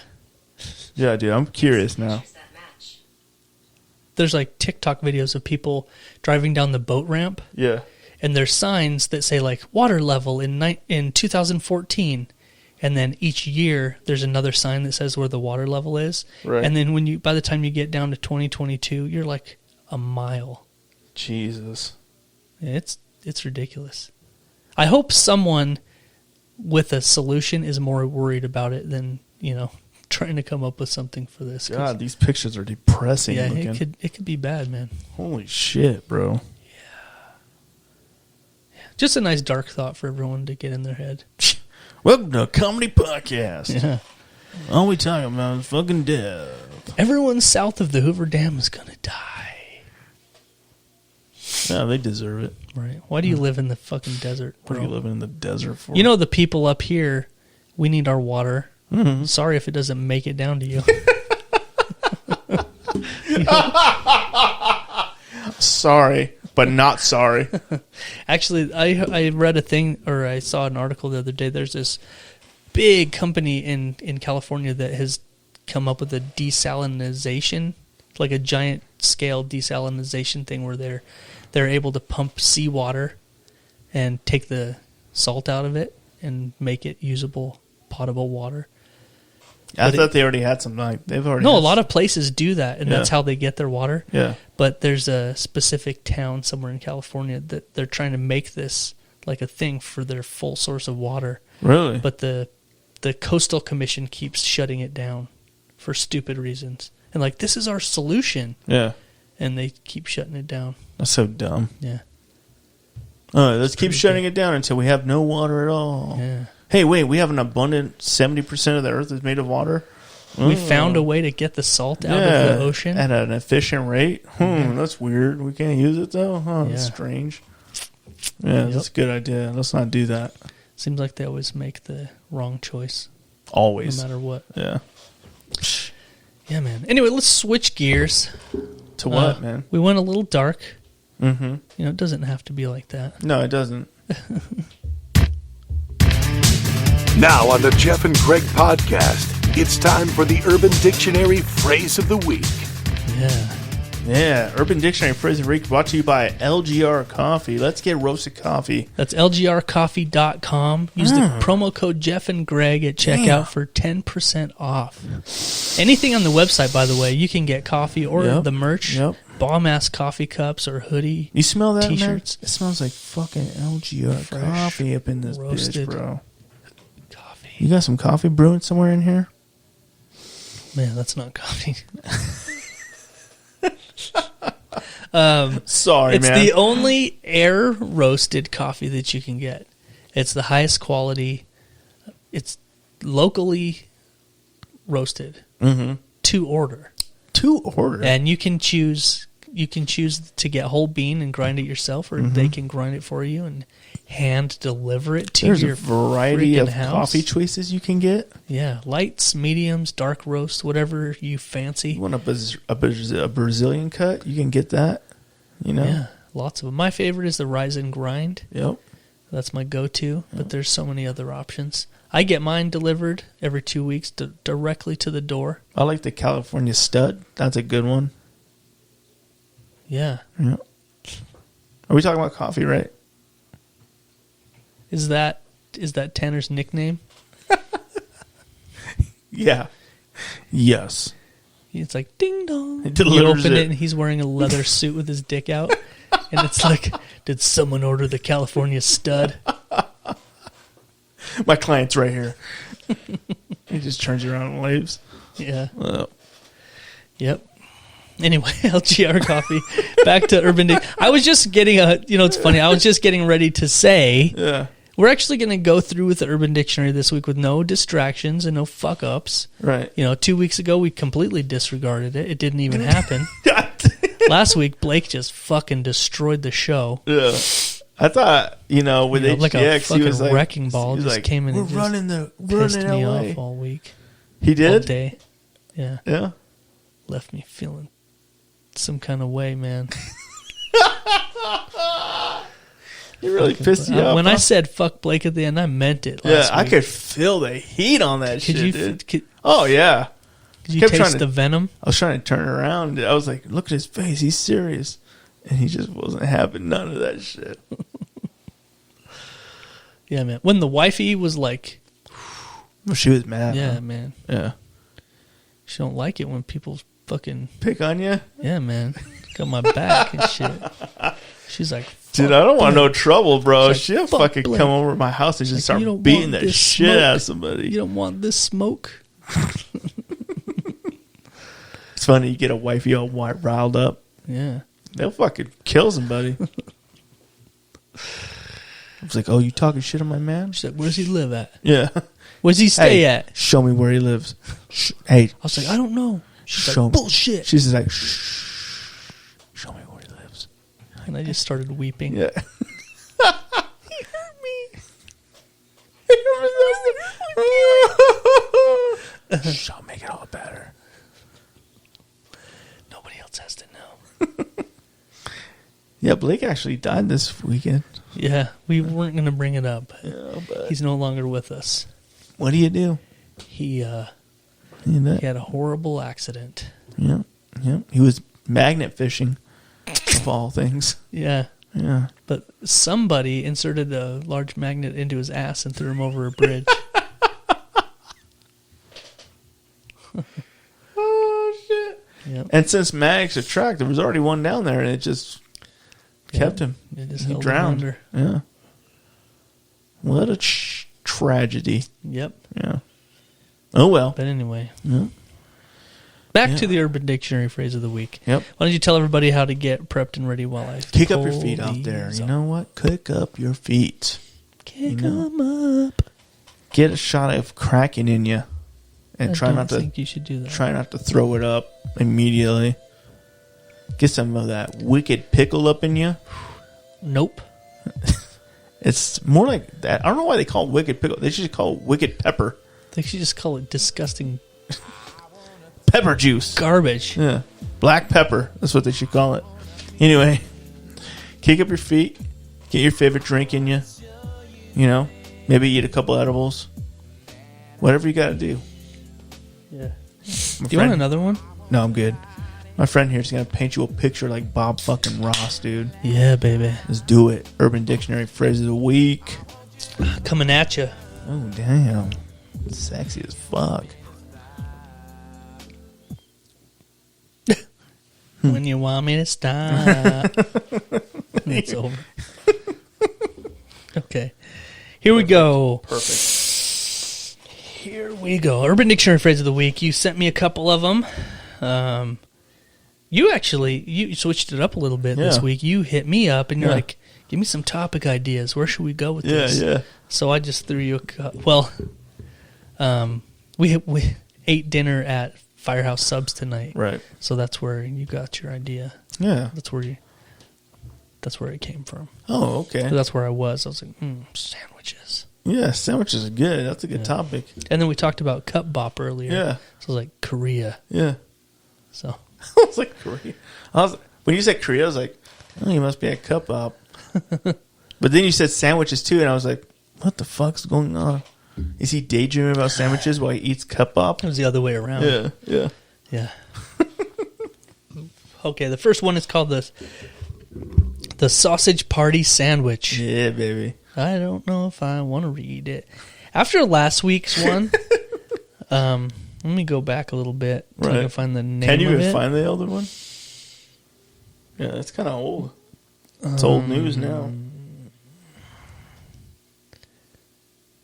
Yeah, dude. I'm curious now. There's like TikTok videos of people driving down the boat ramp, Yeah. and there's signs that say like water level in 2014, and then each year there's another sign that says where the water level is. Right. And then by the time you get down to 2022, you're like a mile. Jesus. It's ridiculous. I hope someone with a solution is more worried about it than, trying to come up with something for this. 'Cause, God, these pictures are depressing yeah, looking. it could be bad, man. Holy shit, bro. Just a nice dark thought for everyone to get in their head. Welcome to a comedy podcast. Yeah. All we talk about is fucking death. Everyone south of the Hoover Dam is going to die. Yeah, they deserve it. Right. Why do you live in the fucking desert, What bro? are you living in the desert for? The people up here, we need our water. Mm-hmm. Sorry if it doesn't make it down to you. Sorry, but not sorry. Actually, I read a thing, or I saw an article the other day. There's this big company in California that has come up with a desalinization, like a giant scale desalinization thing where they're able to pump seawater and take the salt out of it and make it usable, potable water. I But thought they already had something like they've already. No, a had lot of places do that, and that's Yeah. how they get their water. Yeah. But there's a specific town somewhere in California that they're trying to make this like a thing for their full source of water. Really? But the the Coastal Commission keeps shutting it down for stupid reasons. And like, this is our solution. Yeah. And they keep shutting it down. That's so dumb. Yeah. All right, let's keep shutting it down until we have no water at all. Yeah. Hey, wait, we have an abundant 70% of the earth is made of water? We found a way to get the salt out of the ocean. At an efficient rate? That's weird. We can't use it, though? That's strange. Yeah, that's a good idea. Let's not do that. Seems like they always make the wrong choice. Always. No matter what. Yeah. Yeah, man. Anyway, let's switch gears. To what, man? We went a little dark. Mm-hmm. You know, it doesn't have to be like that. No, it doesn't. Now on the Jeff and Greg podcast, it's time for the Urban Dictionary Phrase of the Week. Yeah. Yeah, Urban Dictionary Phrase of the Week brought to you by LGR Coffee. Let's get roasted coffee. That's lgrcoffee.com. Use the promo code Jeff and Greg at checkout for 10% off. Anything on the website, by the way, you can get coffee or the merch. Yep. Bomb-ass coffee cups or hoodie. You smell that, T-shirts. man? It smells like fucking LGR Fresh, coffee up in this roasted bitch, bro. Coffee. You got some coffee brewing somewhere in here? Man, that's not coffee. Sorry, It's man. the only air roasted coffee that you can get. It's the highest quality. It's locally roasted to order. To order. And you can choose to get whole bean and grind it yourself, or they can grind it for you and hand deliver it to There's your a variety freaking of house. coffee choices you can get. Yeah, lights, mediums, dark roast, whatever you fancy. You want a Brazilian cut? You can get that. You know? Yeah, lots of them. My favorite is the Rise and Grind. Yep. That's my go-to, but there's so many other options. I get mine delivered every 2 weeks directly to the door. I like the California Stud. That's a good one. Yeah. Yep. Are we talking about coffee, right? Is that Tanner's nickname? Yeah. Yes. It's like ding dong. He You delivers open it. it and he's wearing a leather suit with his dick out. And it's like, did someone order the California Stud? My client's right here. He just turns around and leaves. Yeah. Well, Yep. Anyway, LGR Coffee. Back to Urban Dictionary. I was just getting it's funny. I was just getting ready to say, yeah. we're actually going to go through with the Urban Dictionary this week with no distractions and no fuck-ups. Right. 2 weeks ago, we completely disregarded it. It didn't even happen. Last week, Blake just fucking destroyed the show. Yeah. I thought, with HDX, like a he fucking was like, wrecking ball he was just like, came in we're and just running pissed me LA. off all week. He All did? day. Yeah. Yeah. Left me feeling some kind of way, man. He really pissed you off. When I said fuck Blake at the end, I meant it. yeah, Last I week. could feel the heat on that Could shit, you? dude. Oh, yeah. Could you kept trying taste to- the venom? I was trying to turn around. I was like, look at his face. He's serious. And he just wasn't having none of that shit. Yeah, man. When the wifey was like, Well, she was mad. "Yeah, huh? man, Yeah. she don't like it when people fucking, Pick on you? yeah, man, got my back and shit." She's like, Dude, "Fuck I don't want no Blake. trouble, bro. She's like, She'll "Fuck fucking Blake." come over to my house and just Like, start "You don't beating want the this shit smoke. out of somebody. You don't want this smoke." It's funny, you get a wifey all riled up. Yeah. They'll fucking kill somebody. I was like, oh, you talking shit on my man? She's like, "Where's he live at? Yeah. Where's he stay Hey, at?" show me where he lives. Hey, I was like, "I don't know." She's show like, me. "Bullshit." She's just like, shh, show me where he lives. And I just started weeping. Yeah. He hurt me. Shh, I'll make it all better. Nobody else has to know. Yeah, Blake actually died this weekend. Yeah, we weren't going to bring it up. Yeah, but He's no longer with us. what do you do? He You know, had a horrible accident. yeah, yeah. He was magnet fishing, of all things. Yeah, Yeah. but somebody inserted a large magnet into his ass and threw him over a bridge. Oh shit! Yep. And since Mags attract, there was already one down there, and it just kept him. It just He held him drowned. under. Yeah. What a tragedy. Yep. Yeah. Oh, well. But anyway. Yeah. Back Yeah. to the Urban Dictionary phrase of the week. Yep. Why don't you tell everybody how to get prepped and ready while I Kick up your pull feet out there. these You up? know what? Kick up your feet. Kick You know. them up. Get a shot of Kraken in you. And I try don't not to think you should do that. try not to throw it up immediately. Get some of that wicked pickle up in you. Nope. It's more like that. I don't know why they call it wicked pickle. They should call it wicked pepper. They should just call it disgusting Pepper juice. garbage. Yeah. Black pepper. That's what they should call it. Anyway, kick up your feet. Get your favorite drink in you. You know, maybe eat a couple edibles. Whatever you got to do. Yeah. My Do you want friend- another one? No, I'm good. My friend here is going to paint you a picture like Bob fucking Ross, dude. Yeah, baby. Let's do it. Urban Dictionary phrase of the week. Coming at you. Oh, damn. Sexy as fuck. When you want me to stop. It's over. Okay. Here we go. Perfect. Here we go. Urban Dictionary phrase of the week. You sent me a couple of them. You switched it up a little bit this Yeah. week. You hit me up and you're Yeah. like, give me some topic ideas. Where should we go with Yeah, this? yeah. So I just threw you a well, we ate dinner at Firehouse Subs tonight. Right. So that's where you got your idea. Yeah. That's where it came from. Oh, okay. So that's where I was. I was like, sandwiches. Yeah, sandwiches are good. That's a good topic. And then we talked about Cup Bop earlier. Yeah. So I was like, Korea. Yeah. So I was like, Korea. When you said Korea, I was like, oh, you must be at Cup Up. But then you said sandwiches too, and I was like, what the fuck's going on? Is he daydreaming about sandwiches while he eats Cup Up? it was the other way around. Yeah, yeah. Yeah. Okay, the first one is called the Sausage Party Sandwich. Yeah, baby. I don't know if I want to read it. After last week's one, let me go back a little bit so I Right. can find the name Can you of even it. find the other one? Yeah, it's kind of old. It's old news now.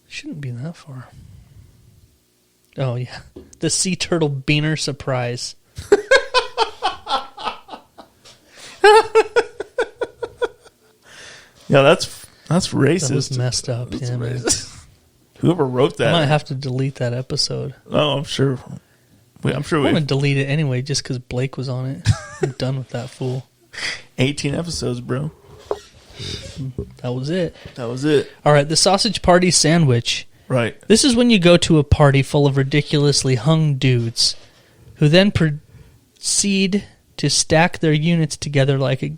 Shouldn't be that far. Oh, yeah. The Sea Turtle Beaner Surprise. Yeah, that's racist. That was messed up. That's Yeah, man. racist. Whoever wrote I might that. have to delete that episode. Oh, I'm sure. I'm sure I'm going to we delete it anyway just because Blake was on it. I'm done with that fool. 18 episodes, bro. That was it. That was it. All right, the Sausage Party Sandwich. Right. This is when you go to a party full of ridiculously hung dudes who then proceed to stack their units together like a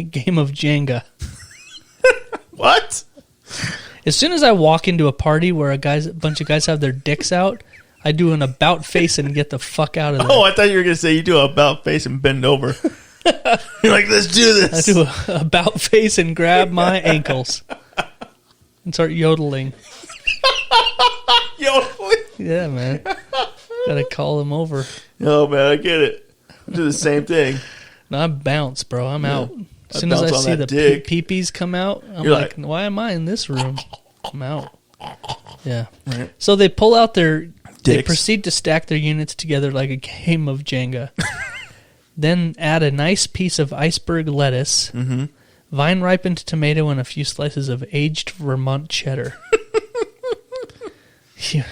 game of Jenga. What? As soon as I walk into a party where a bunch of guys have their dicks out, I do an about face and get the fuck out of there. Oh, I thought you were going to say you do a about face and bend over. You're like, let's do I this. do a about face and grab my ankles and start yodeling. Yo, Yeah, man. Gotta call them over. oh, man, I get it. I do the same thing. No, I bounce, bro. I'm out. I As soon as I bounce on see the that dick. peepees come out, I'm You're like, like- why am I in this room? I'm out. Yeah. Right. So they pull out they Dicks. proceed to stack their units together like a game of Jenga. Then add a nice piece of iceberg lettuce, vine ripened tomato, and a few slices of aged Vermont cheddar. Yeah.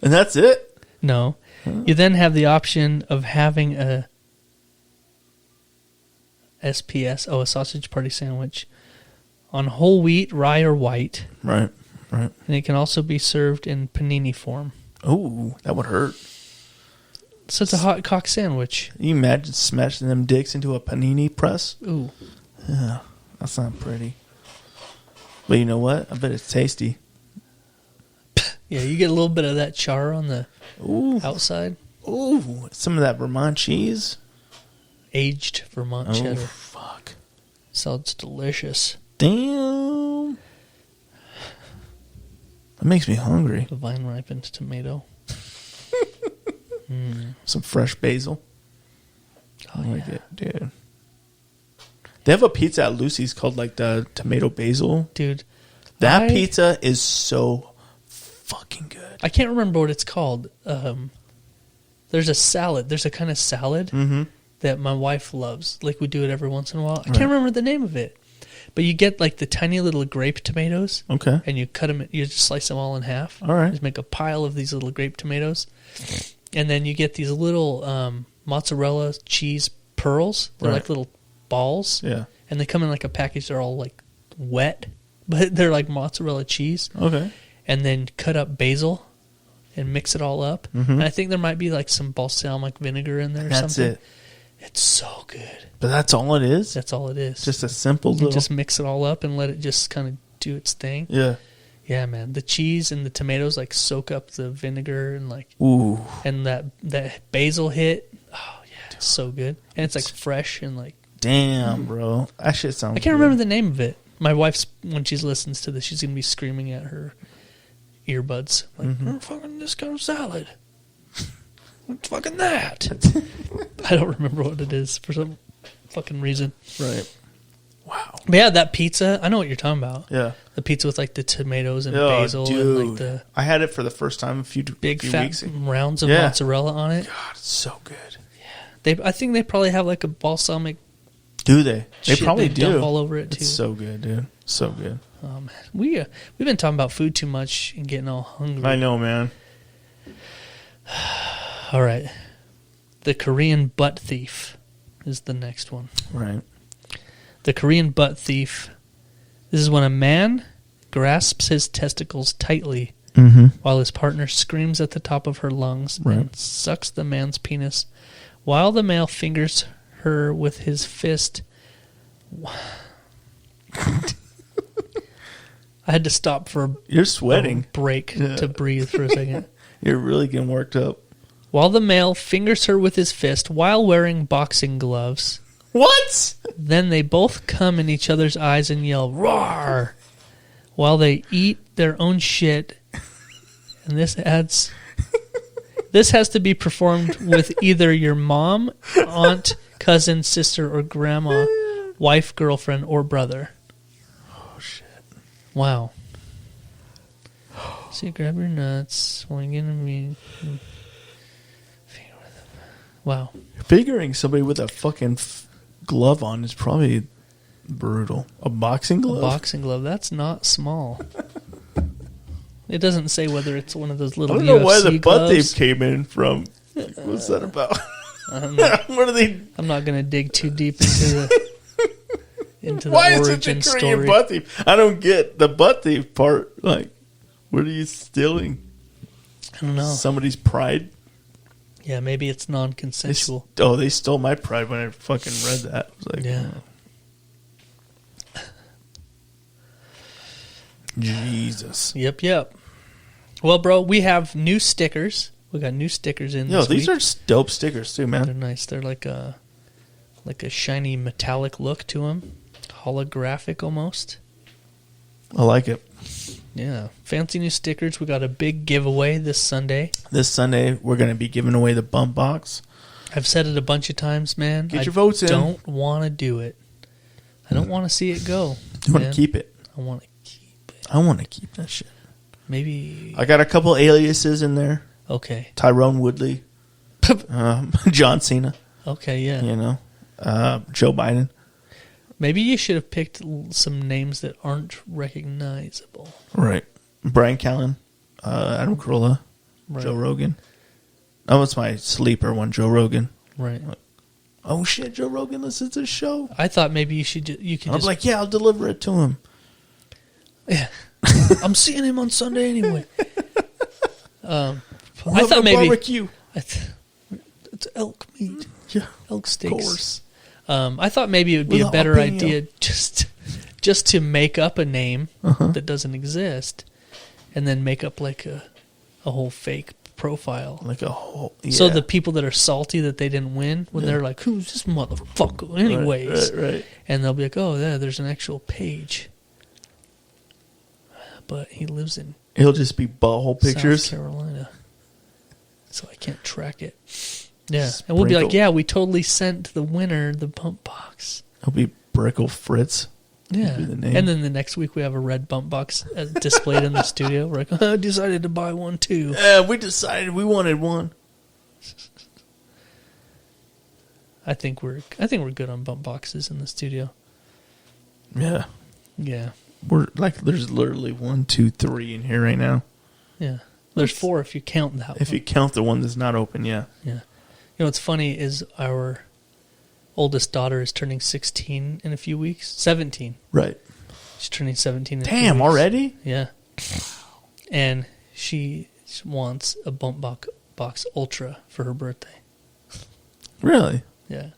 And that's it? No. You then have the option of having a SPS, a sausage party sandwich, on whole wheat, rye, or white. Right, right. And it can also be served in panini form. Oh, that would hurt. So it's a hot cock sandwich. Can you imagine smashing them dicks into a panini press? Ooh. Yeah, that's not pretty. But you know what? I bet it's tasty. Yeah, you get a little bit of that char on the Ooh, outside. ooh, some of that Vermont cheese. Aged Vermont Oh, cheddar. fuck. Sounds delicious. Damn. That makes me hungry. The vine ripened tomato. Some fresh basil. Oh, I like yeah. it, dude. They have a pizza at Lucy's called like the tomato basil. Dude. That I- pizza is so fucking good. I can't remember what it's called. There's a salad. There's a kind of salad that my wife loves. Like we do it every once in a while. I can't remember the name of it. But you get like the tiny little grape tomatoes. Okay. And you cut them. You just slice them all in half. All right. Just make a pile of these little grape tomatoes. And then you get these little mozzarella cheese pearls. They're like little balls. Yeah. And they come in like a package. They're all like wet, but they're like mozzarella cheese. Okay. And then cut up basil and mix it all up. And I think there might be like some balsamic vinegar in there or That's something. it. It's so good. But that's all it is? That's all it is. Just a simple You little... just mix it all up and let it just kind of do its thing. Yeah. Yeah, man. The cheese and the tomatoes like soak up the vinegar and like Ooh. and that basil hit. Oh yeah, it's so good. And it's like fresh and like Damn, bro. That shit sounds I can't remember the name of it. My wife's when she listens to this, she's gonna be screaming at her earbuds like, "Oh, fucking this kind of salad. What's fucking that?" I don't remember what it is for some fucking reason. Right. Wow. But yeah, that pizza. I know what you're talking about. Yeah. The pizza with like the tomatoes and Oh, basil dude. and like the I had it for the first time a few big few fat weeks ago. rounds of Yeah. mozzarella on it. God, it's so good. I think they probably have like a balsamic. Do they? They shit probably they dump do. all over it too. It's so good, dude. So good. Oh man, we've been talking about food too much and getting all hungry. I know, man. All right, the Korean butt thief is the next one. Right. The Korean butt thief. This is when a man grasps his testicles tightly while his partner screams at the top of her lungs and sucks the man's penis, while the male fingers her with his fist. I had to stop for You're sweating. a break to breathe for a second. You're really getting worked up. While the male fingers her with his fist while wearing boxing gloves. What? Then they both come in each other's eyes and yell, "Roar!" while they eat their own shit. And this has to be performed with either your mom, aunt, cousin, sister, or grandma, wife, girlfriend, or brother. Oh, shit. Wow. So you grab your nuts, swing in and me. Wow. Figuring somebody with a fucking glove on is probably brutal. A boxing glove? A boxing glove. That's not small. It doesn't say whether it's one of those I little don't know UFC where the butt gloves. thief came in from. What's that about? I don't know. What are they... I'm not going to dig too deep into the Why is it origin the Korean story. butt thief? I don't get the butt thief part. Like, what are you stealing? I don't know. Somebody's pride? Yeah, maybe it's non-consensual. They stole my pride when I fucking read that. I was like, Yeah. Jesus. Yep. Well, bro, we have new stickers. We got new stickers in Yo, this these week. are dope stickers too, They're man. nice. They're like a shiny metallic look to them. Holographic almost. I like it. Yeah. Fancy new stickers. We got a big giveaway this Sunday. This Sunday, we're going to be giving away the bump box. I've said it a bunch of times, man. Get your votes in. I don't want to do it. I don't want to see it go. You want to man. keep it? I want to keep it. I want to keep that shit. Maybe. I got a couple aliases in there. Okay. Tyrone Woodley. John Cena. Okay, yeah. You know. Joe Biden. Maybe you should have picked some names that aren't recognizable. Right. Brian Callen. Adam Carolla. Right. Joe Rogan. That was my sleeper one, Joe Rogan. Right. Oh shit, Joe Rogan listens to the show. I thought maybe you could I'm just like, yeah, I'll deliver it to him. yeah. I'm seeing him on Sunday anyway. I We'll thought have a maybe barbecue. it's elk meat, Yeah, elk of steaks. course. I thought maybe it would be With a better jalapeno. idea just to make up a name that doesn't exist, and then make up like a whole fake profile. Like a whole. Yeah. So the people that are salty that they didn't win, when they're like, "Who's this motherfucker?" Anyways, Right. and they'll be like, "Oh, yeah, there's an actual page." But he lives in It'll just be butthole pictures. South Carolina, so I can't track it. Yeah, and we'll be like, Sprinkle. "Yeah, we totally sent the winner the bump box." It'll be Brickle Fritz. Yeah. Be the name. And then the next week we have a red bump box displayed in the studio. We're like, I decided to buy one too. We decided we wanted one. I think we're good on bump boxes in the studio. Yeah. Yeah. We're like, there's literally 1, 2, 3 in here right now. Yeah. There's 4 if you count that If one. you count the one that's not open, yeah. Yeah. You know what's funny is our oldest daughter is turning 16 in a few weeks. 17. Right. She's turning 17 in a few Damn, weeks. already? Yeah. And she wants a bump box ultra for her birthday. Really? Yeah.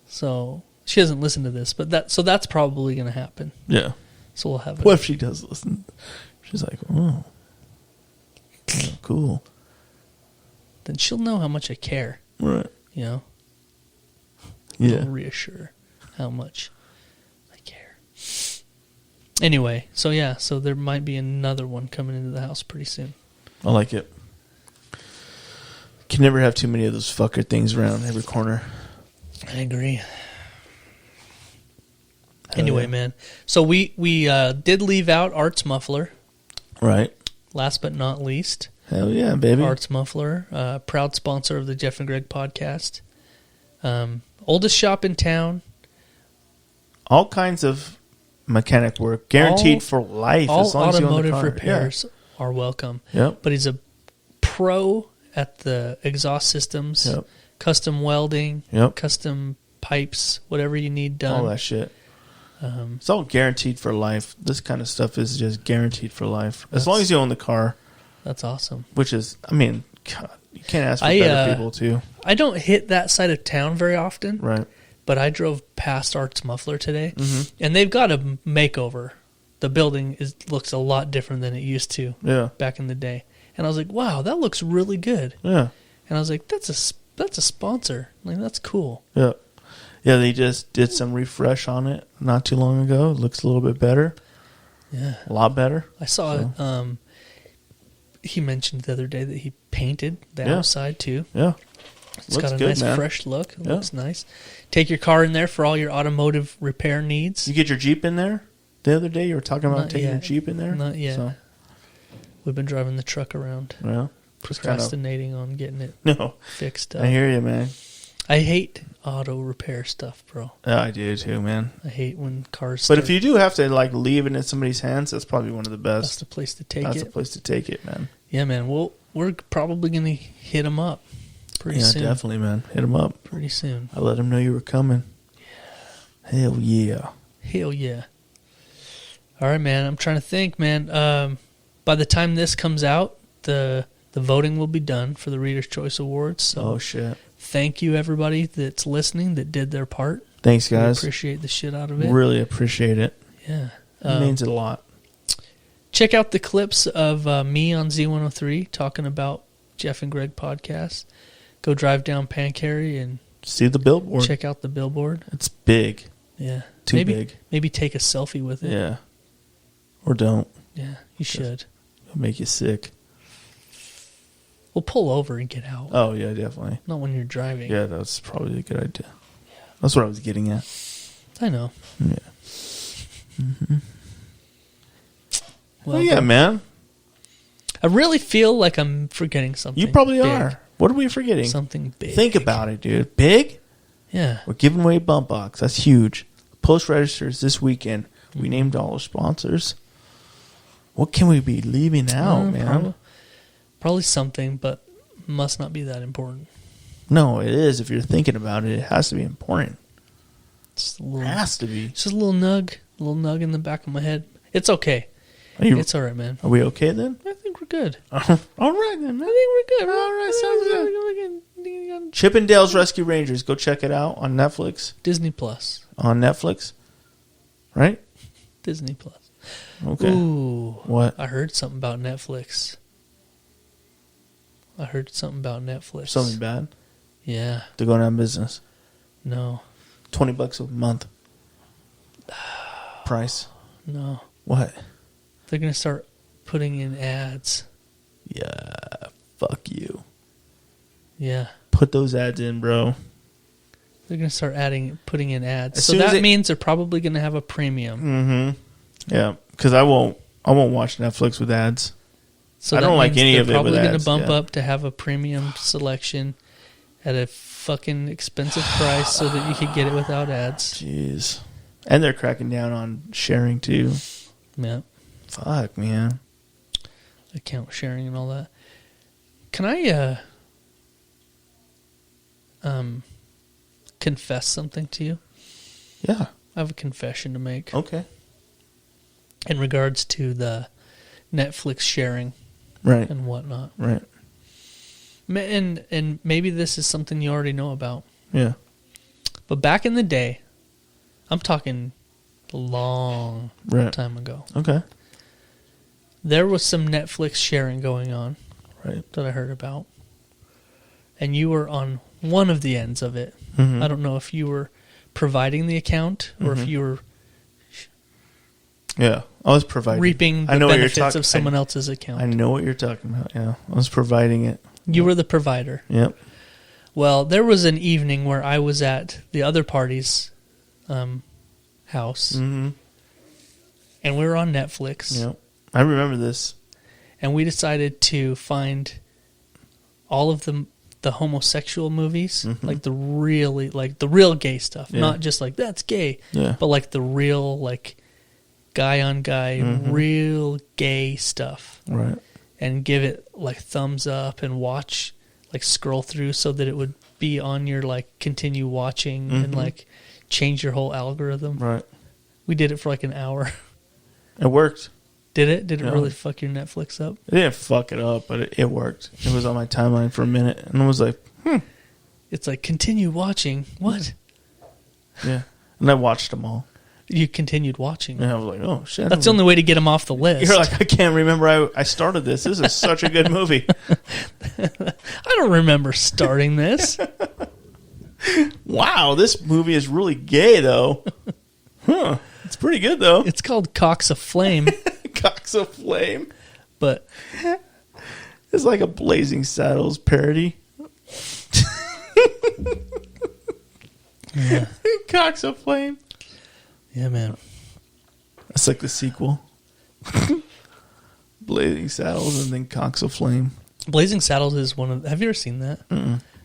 So she hasn't listened to this, but that's probably going to happen. Yeah. So we'll have it. What if she does listen? She's like, oh, yeah, cool. Then she'll know how much I care. Right. You know. Yeah. It'll reassure how much I care. Anyway, so there might be another one coming into the house pretty soon. I like it. Can never have too many of those fucker things around every corner. I agree. Hell Anyway, yeah. man. So we did leave out Art's Muffler. Right. Last but not least, Hell yeah, baby. Art's Muffler, proud sponsor of the Jeff and Greg podcast. Oldest shop in town. All kinds of mechanic work, guaranteed for life. All as long as you own the automotive car. repairs are welcome. Yep. But he's a pro at the exhaust systems, Yep. custom welding, Yep. custom pipes, whatever you need done. All that shit. It's all guaranteed for life. This kind of stuff is just guaranteed for life. As long as you own the car, That's awesome. which is, I mean, God, you can't ask for I, better people, too. I don't hit that side of town very often, Right. but I drove past Art's Muffler today, Mm-hmm. and they've got a makeover. The building looks a lot different than it used to Yeah. back in the day. And I was like, wow, that looks really good. Yeah. And I was like, that's a sponsor. Like, that's cool. Yeah. Yeah, they just did some refresh on it not too long ago. It looks a little bit better. Yeah. A lot better. I saw it. He mentioned the other day that he painted the Yeah. outside too. Yeah. It's Looks got a good, nice man. fresh look. It Yeah. looks nice. Take your car in there for all your automotive repair needs. You get your Jeep in there? The other day you were talking about Not taking your yet. Jeep in there? Not yet. So, We've been driving the truck around, yeah. Just kind of, procrastinating on getting it no. fixed up. I hear you, man. I hate auto repair stuff, bro. Yeah, I do too, man. I hate when cars. But Start, if you do have to like leave it in somebody's hands, that's probably one of the that's best. the place to take That's it. the place to take it, man. Yeah, man. We're probably gonna hit them up pretty Yeah, soon. definitely, man. Hit them up. Pretty soon. I let them know you were coming. Hell yeah. Hell yeah. All right, man. I'm trying to think, man. By the time this comes out, the voting will be done for the Reader's Choice Awards. So Oh shit. thank you, everybody that's listening that did their part. Thanks, We guys. appreciate the shit out of it. Really appreciate it. Yeah. It means a lot. Check out the clips of me on Z103 talking about Jeff and Greg podcast. Go drive down Pancarry and See the billboard. check out the billboard. It's big. Yeah. Too maybe, big. Maybe take a selfie with it. Yeah. Or don't. Yeah, you should. It'll make you sick. We'll pull over and get out. Oh, yeah, definitely. Not when you're driving. Yeah, that's probably a good idea. That's what I was getting at. I know. Yeah. Well, Oh, yeah, man. I really feel like I'm forgetting something. You probably big. are. What are we forgetting? Something big. Think about it, dude. Big? Yeah. We're giving away a bump box. That's huge. Post registers this weekend. We Mm-hmm. named all the sponsors. What can we be leaving out, man? Probably something, but must not be that important. No, it is. If you're thinking about it, it has to be important. Just a It little, has to be. just a little nug in the back of my head. It's okay. It's all right, man. Are we okay then? I think we're good. All right then, man. I think we're good. All right, sounds good. Chippendales Rescue Rangers. Go check it out on Netflix. Disney Plus. On Netflix. Right? Disney Plus. Okay. Ooh. What? I heard something about Netflix. Something bad? Yeah. They're going out of business. No. $20 a month. Price. No. What? They're going to start putting in ads. Yeah. Fuck you. Yeah. Put those ads in, bro. They're going to start putting in ads. As So soon as that means they're probably going to have a premium. Yeah, because I won't watch Netflix with ads. So I that don't like means any they're of it with probably going ads, to bump yeah. up to have a premium selection at a fucking expensive price so that you could get it without ads. Jeez. And they're cracking down on sharing too. Yeah. Fuck, man. Account sharing and all that. Can I confess something to you? Yeah. I have a confession to make Okay. in regards to the Netflix sharing Right. and whatnot. Right. And maybe this is something you already know about. Yeah. But back in the day, I'm talking a long Right. time ago, Okay. there was some Netflix sharing going on Right. that I heard about. And you were on one of the ends of it. Mhm. I don't know if you were providing the account or if you were Yeah. I was providing. reaping I the know what you're benefits talking- of someone else's account. I know what you're talking about. Yeah. I was providing it. You were the provider. Yep. Well, there was an evening where I was at the other party's house, Mm-hmm. and we were on Netflix, Yep. I remember this. and we decided to find all of the homosexual movies, like the real gay stuff, Yeah. not just like that's gay, Yeah. but like the real like guy on guy, real gay stuff, Right. and give it like thumbs up and watch, like scroll through so that it would be on your like continue watching and like change your whole algorithm. Right. We did it for like an hour. It worked. Did it? Did it Yeah. really fuck your Netflix up? It didn't fuck it up, but it worked. It was on my timeline for a minute, and I was like, It's like continue watching. What? yeah. And I watched them all. You continued watching. And I was like, oh, shit. That's the only way to get them off the list. You're like, I can't remember I started this. This is such a good movie. I don't remember starting this. Wow, this movie is really gay, though. Huh. It's pretty good, though. It's called Cocks Aflame, Cocks of Flame. but It's like a Blazing Saddles parody. yeah, Cocks of Flame. yeah, man. That's like the sequel. Blazing Saddles and then Cocks of Flame. Blazing Saddles is one of. Have you ever seen that?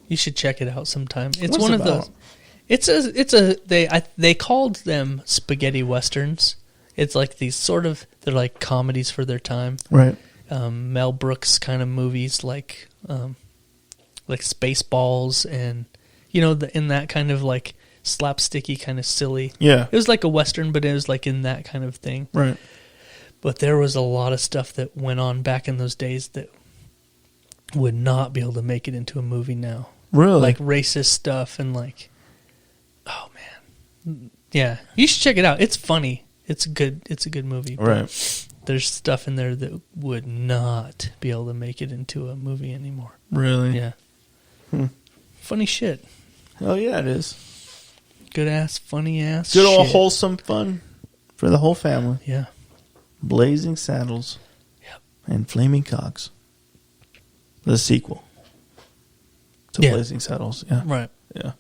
You should check it out sometime. It's What's one it of about? those. They called them spaghetti westerns. It's like these sort of they're like comedies for their time. Right. Mel Brooks kind of movies like Spaceballs and in that kind of like slapsticky kind of silly. Yeah. It was like a western, but it was like in that kind of thing. Right. But there was a lot of stuff that went on back in those days that would not be able to make it into a movie now. Really? Like racist stuff and like, oh man, yeah, you should check it out. It's funny. It's good. It's a good movie. but Right. There's stuff in there that would not be able to make it into a movie anymore. Really? Yeah. Funny shit. Oh, yeah, it is. Good ass, funny ass. Good old shit. wholesome fun for the whole family. Yeah. Blazing Saddles. Yep. And Flaming Cocks. The sequel to Yeah. Blazing Saddles. Yeah. Right. Yeah.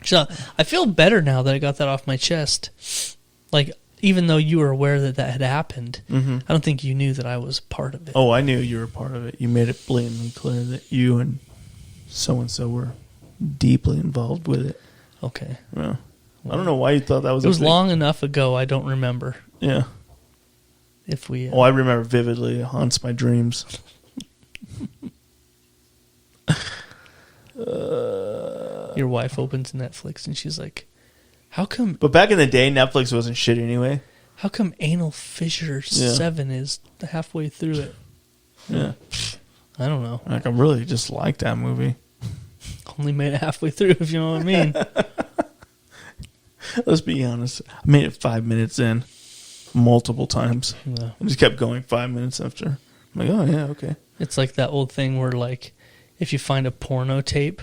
So I feel better now that I got that off my chest. Like, even though you were aware that that had happened, I don't think you knew that I was part of it. Oh, I knew you were part of it. You made it blatantly clear that you and so were deeply involved with it. Okay. Yeah. I don't know why you thought that was It was a big- long enough ago, I don't remember Yeah. if we... Oh, I remember vividly. It haunts my dreams. your wife opens Netflix and she's like, how come But back in the day, Netflix wasn't shit anyway. Anal Fissure Yeah. 7 is halfway through it? Yeah. I don't know. Like, I really just like that movie. Only made it halfway through, if you know what I mean. Let's be honest. I made it 5 minutes in multiple times. Yeah. I just kept going 5 minutes after. I'm like, oh, yeah, okay. It's like that old thing where, like, if you find a porno tape,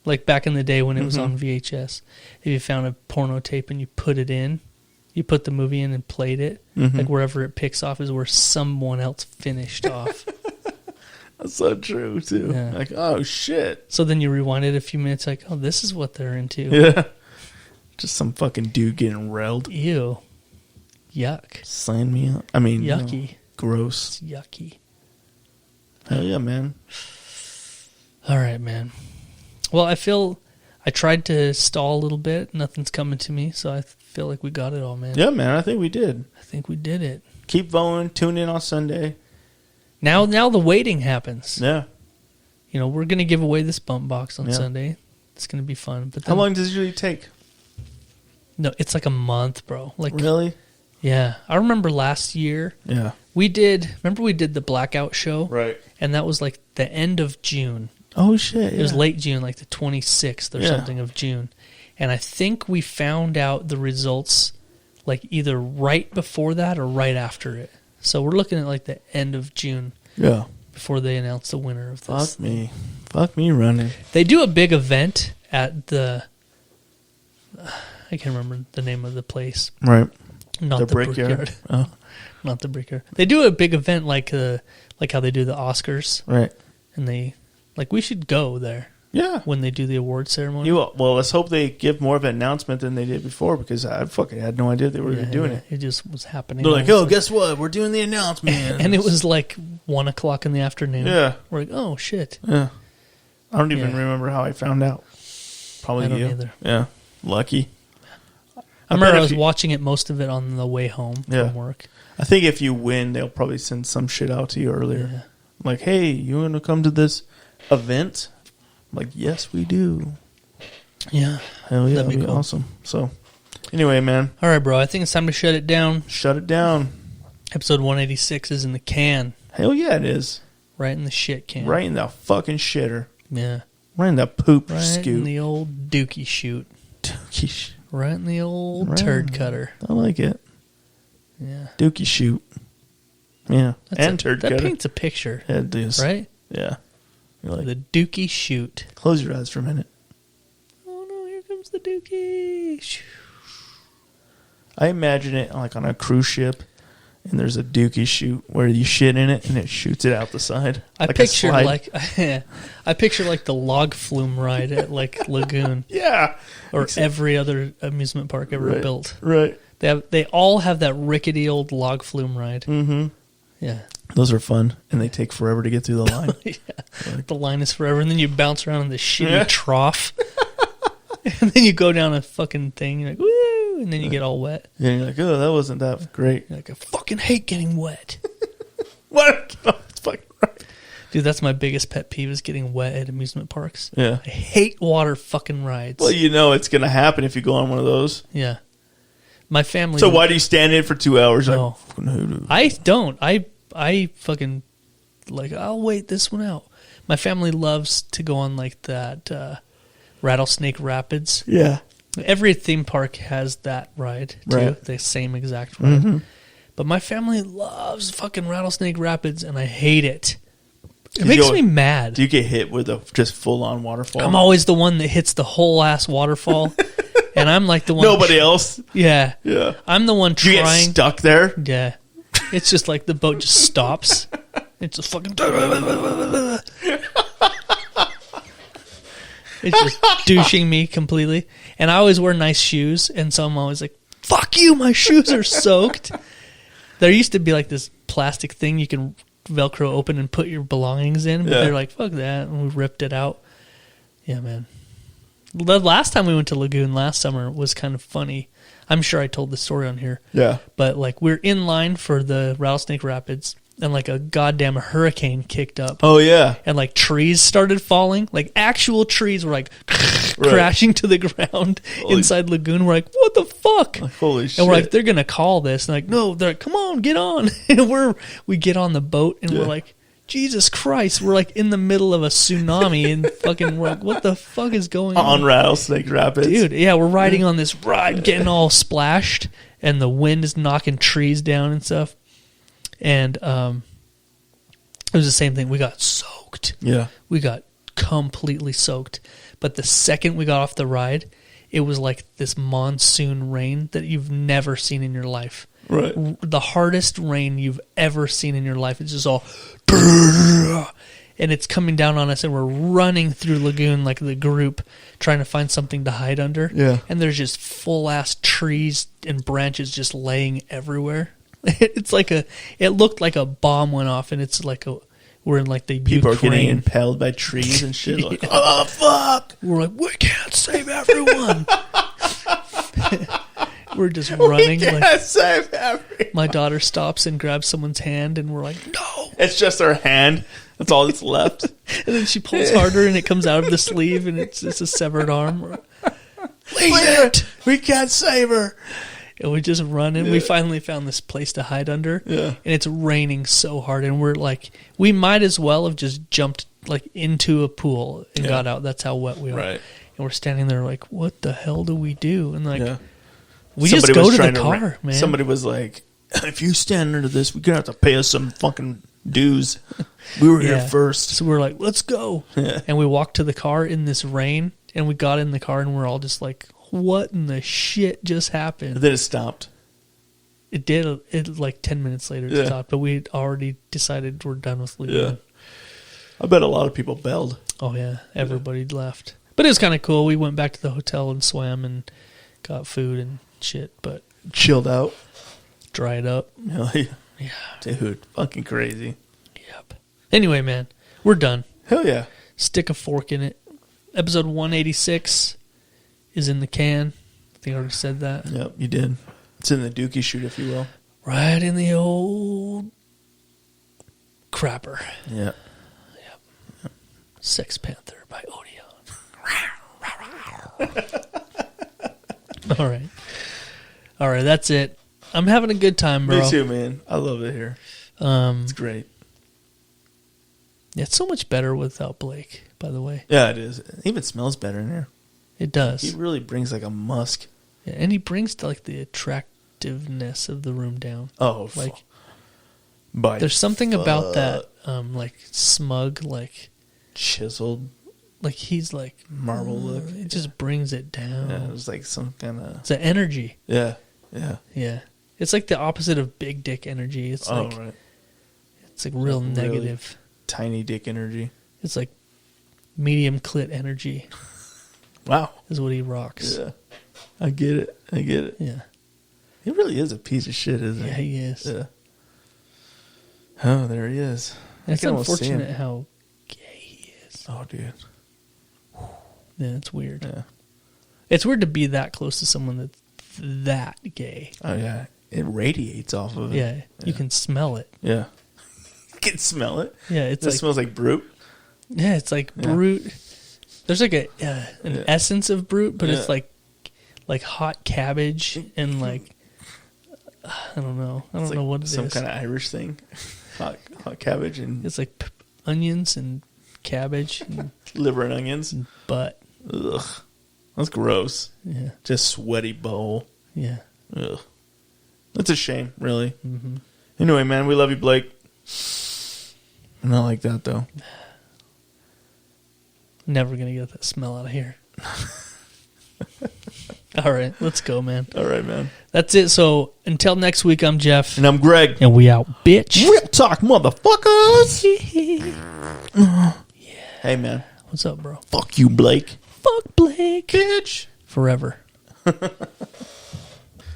like back in the day when it was on VHS, if you found a porno tape and you put it in, you put the movie in and played it, like wherever it picks off is where someone else finished off. That's so true, too. Yeah. Like, oh, shit. So then you rewind it a few minutes, like, oh, this is what they're into. Yeah. Just some fucking dude getting railed. Ew. Yuck. Sign me up. I mean, Yucky. Gross. It's yucky. Hell yeah, man. All right, man. Well, I tried to stall a little bit. Nothing's coming to me, so I feel like we got it all, man. Yeah, man. I think we did. I think we did it. Keep voting. Tune in on Sunday. Now the waiting happens. Yeah. You know, we're going to give away this bump box on Yeah. Sunday. It's going to be fun. But How then, long does it usually take? No, it's like a month, bro. Like, Really? yeah. I remember last year Yeah. we did the Blackout show? Right. And that was like the end of June. Oh, shit. It was late June, like the 26th or Yeah. something of June. And I think we found out the results like either right before that or right after it. So we're looking at like the end of June Yeah. before they announce the winner of this. Fuck me running. They do a big event at the... I can't remember the name of the place. Right. Not The the Brickyard. Brickyard. Oh, Not the Brickyard. They do a big event like how they do the Oscars. right. And they... Like, we should go there Yeah. when they do the award ceremony. Well, let's hope they give more of an announcement than they did before, because I fucking had no idea they were doing it. It just was happening. They're like, oh, guess what? We're doing the announcement. And it was like 1 o'clock in the afternoon. Yeah. We're like, oh, shit. Yeah. I don't even Yeah. remember how I found out. Probably I don't you. either. Yeah. Lucky. I remember bet I if was you- watching it most of it on the way home Yeah. from work. I think if you win, they'll probably send some shit out to you earlier. Yeah. Like, hey, you want to come to this event? I'm like, yes, we do. Yeah. Hell yeah, That'd be that'd be cool. awesome. So, anyway, man, All right, bro. I think it's time to shut it down. shut it down. Episode 186 is in the can. Hell yeah, it is. Right in the shit can. Right in the fucking shitter. Yeah. Right in the poop Right in scoop. the old dookie chute. Dookie sh- Right in the old Right. turd cutter. I like it. Yeah. Dookie shoot. Yeah. and turd that cutter. paints a picture, Yeah, it is. right? Yeah. You're like, The dookie chute. close your eyes for a minute. Oh, no, here comes the dookie. Shoo. I imagine it like on a cruise ship, and there's a dookie chute where you shit in it and it shoots it out the side. I like a picture slide. like I picture like the log flume ride at like Lagoon yeah, or every other amusement park ever right, built. Right. They all have that rickety old log flume ride. Mm-hmm. Yeah. Those are fun, and they take forever to get through the line. Yeah. The line is forever, and then you bounce around in this shitty Yeah. trough. And then you go down a fucking thing, you're like, woo, and then you get all wet. And you're like, oh, that wasn't that great. You're like, I fucking hate getting wet. What? It's fucking right. Dude, that's my biggest pet peeve is getting wet at amusement parks. Yeah. I hate water fucking rides. Well, you know it's going to happen if you go on one of those. Yeah. My family... So why do you stand in for 2 hours? No. Like, fucking hoodoo. I don't. I fucking... Like, I'll wait this one out. My family loves to go on, like, that Rattlesnake Rapids. Yeah. Every theme park has that ride, too. Right. The same exact ride. Mm-hmm. But my family loves fucking Rattlesnake Rapids, and I hate it. It Did makes you- me mad. Do you get hit with a just full-on waterfall? I'm always the one that hits the whole ass waterfall, and I'm like the one. Nobody else? Yeah, Yeah. I'm the one Do you get trying. stuck there? Yeah, it's just like the boat just stops. It's just fucking. It's just douching me completely, and I always wear nice shoes, and so I'm always like, "Fuck you, my shoes are soaked." There used to be like this plastic thing you can Velcro open and put your belongings in, but Yeah. they're like, "Fuck that," and we ripped it out. Yeah, man. The last time we went to Lagoon last summer was kind of funny. I'm sure I told the story on here. Yeah. But like we're in line for the Rattlesnake Rapids, and like a goddamn hurricane kicked up, Oh, yeah. and like trees started falling. Like actual trees were like crashing to the ground inside Lagoon. We're like, what the fuck? Like, holy shit. And we're like, they're gonna call this. And like, no, they're like, come on, get on. And we get on the boat, and we're Yeah. like, Jesus Christ, we're like in the middle of a tsunami, and fucking we're like, what the fuck is going on Rattlesnake Rapids. Dude, yeah, we're riding on this ride, getting all splashed, and the wind is knocking trees down and stuff. And it was the same thing. We got soaked. Yeah. We got completely soaked. But the second we got off the ride, it was like this monsoon rain that you've never seen in your life. Right. The hardest rain you've ever seen in your life. It's just all... and it's coming down on us, and we're running through Lagoon like the group, trying to find something to hide under. Yeah. And there's just full ass trees and branches just laying everywhere. It's like it looked like a bomb went off, and it's like we're in like the People Ukraine. are getting impaled by trees and shit. Like, oh, fuck. We're like, we can't save everyone. We're just running. Like, Save everyone. my daughter stops and grabs someone's hand, and we're like, no. It's just her hand. That's all that's left. And then she pulls harder, and it comes out of the sleeve, and it's a severed arm. Leave it. We can't save her. And we just run, and we finally found this place to hide under. Yeah. And it's raining so hard, and we're like, we might as well have just jumped like into a pool and got out. That's how wet we are. Right. And we're standing there like, what the hell do we do? And like, Yeah. we Somebody just go was to the trying car, man. Somebody was like, if you stand under this, we're going to have to pay us some fucking dues. We were here first. So we're like, let's go. Yeah. And we walked to the car in this rain, and we got in the car, and we're all just like, what in the shit just happened? And then it stopped. It did. It like 10 minutes later it stopped, but we had already decided we're done with Lagoon. Yeah. I bet a lot of people bailed. Oh yeah, everybody left. But it was kind of cool. We went back to the hotel and swam and got food and shit, but Chilled out. dried up. Hell yeah. Yeah. Dude, fucking crazy. Yep. Anyway, man, we're done. Hell yeah. Stick a fork in it. Episode 186 is in the can. I think I already said that. Yep, you did. It's in the Dookie chute, if you will. Right in the old crapper. Yeah. Sex Panther by Odeon. All right. All right, that's it. I'm having a good time, bro. Me too, man. I love it here. It's great. It's so much better without Blake, by the way. Yeah, it is. It even smells better in here. It does. He really brings like a musk. Yeah, and he brings like the attractiveness of the room down. Oh, Like by there's something about that like smug, like chiseled he's like marble look. It just brings it down. Yeah, it was like some kind of It's an energy. yeah. Yeah. It's like the opposite of big dick energy. It's Oh, like right. it's like real Really negative. Tiny dick energy. It's like medium clit energy Wow. is what he rocks. Yeah. I get it. Yeah. He really is a piece of shit, isn't Yeah, he is. Yeah. Oh, there he is. And it's I can almost see him. unfortunate how gay he is. Oh, dude. Yeah, it's weird. Yeah. It's weird to be that close to someone that's that gay. Oh, yeah. It radiates off of it. Yeah, you can smell it. Yeah. You can smell it. Yeah, it's It like smells like brute. yeah, it's like brute. There's like an essence of brute, but it's like hot cabbage and like I don't know. I don't know what it is. Some kind of Irish thing. Hot cabbage and It's like onions and cabbage and liver and onions. butt. Ugh. That's gross. Yeah, Just sweaty bowl. yeah. Ugh. That's a shame, really. Mm-hmm. Anyway, man, we love you, Blake. Not like that, though. Never gonna get that smell out of here. All right, let's go, man. All right, man. That's it. So until next week, I'm Jeff, And I'm Greg. and we out, bitch. Real talk, motherfuckers. Hey, man. What's up, bro? Fuck you, Blake. Fuck Blake Bitch. forever.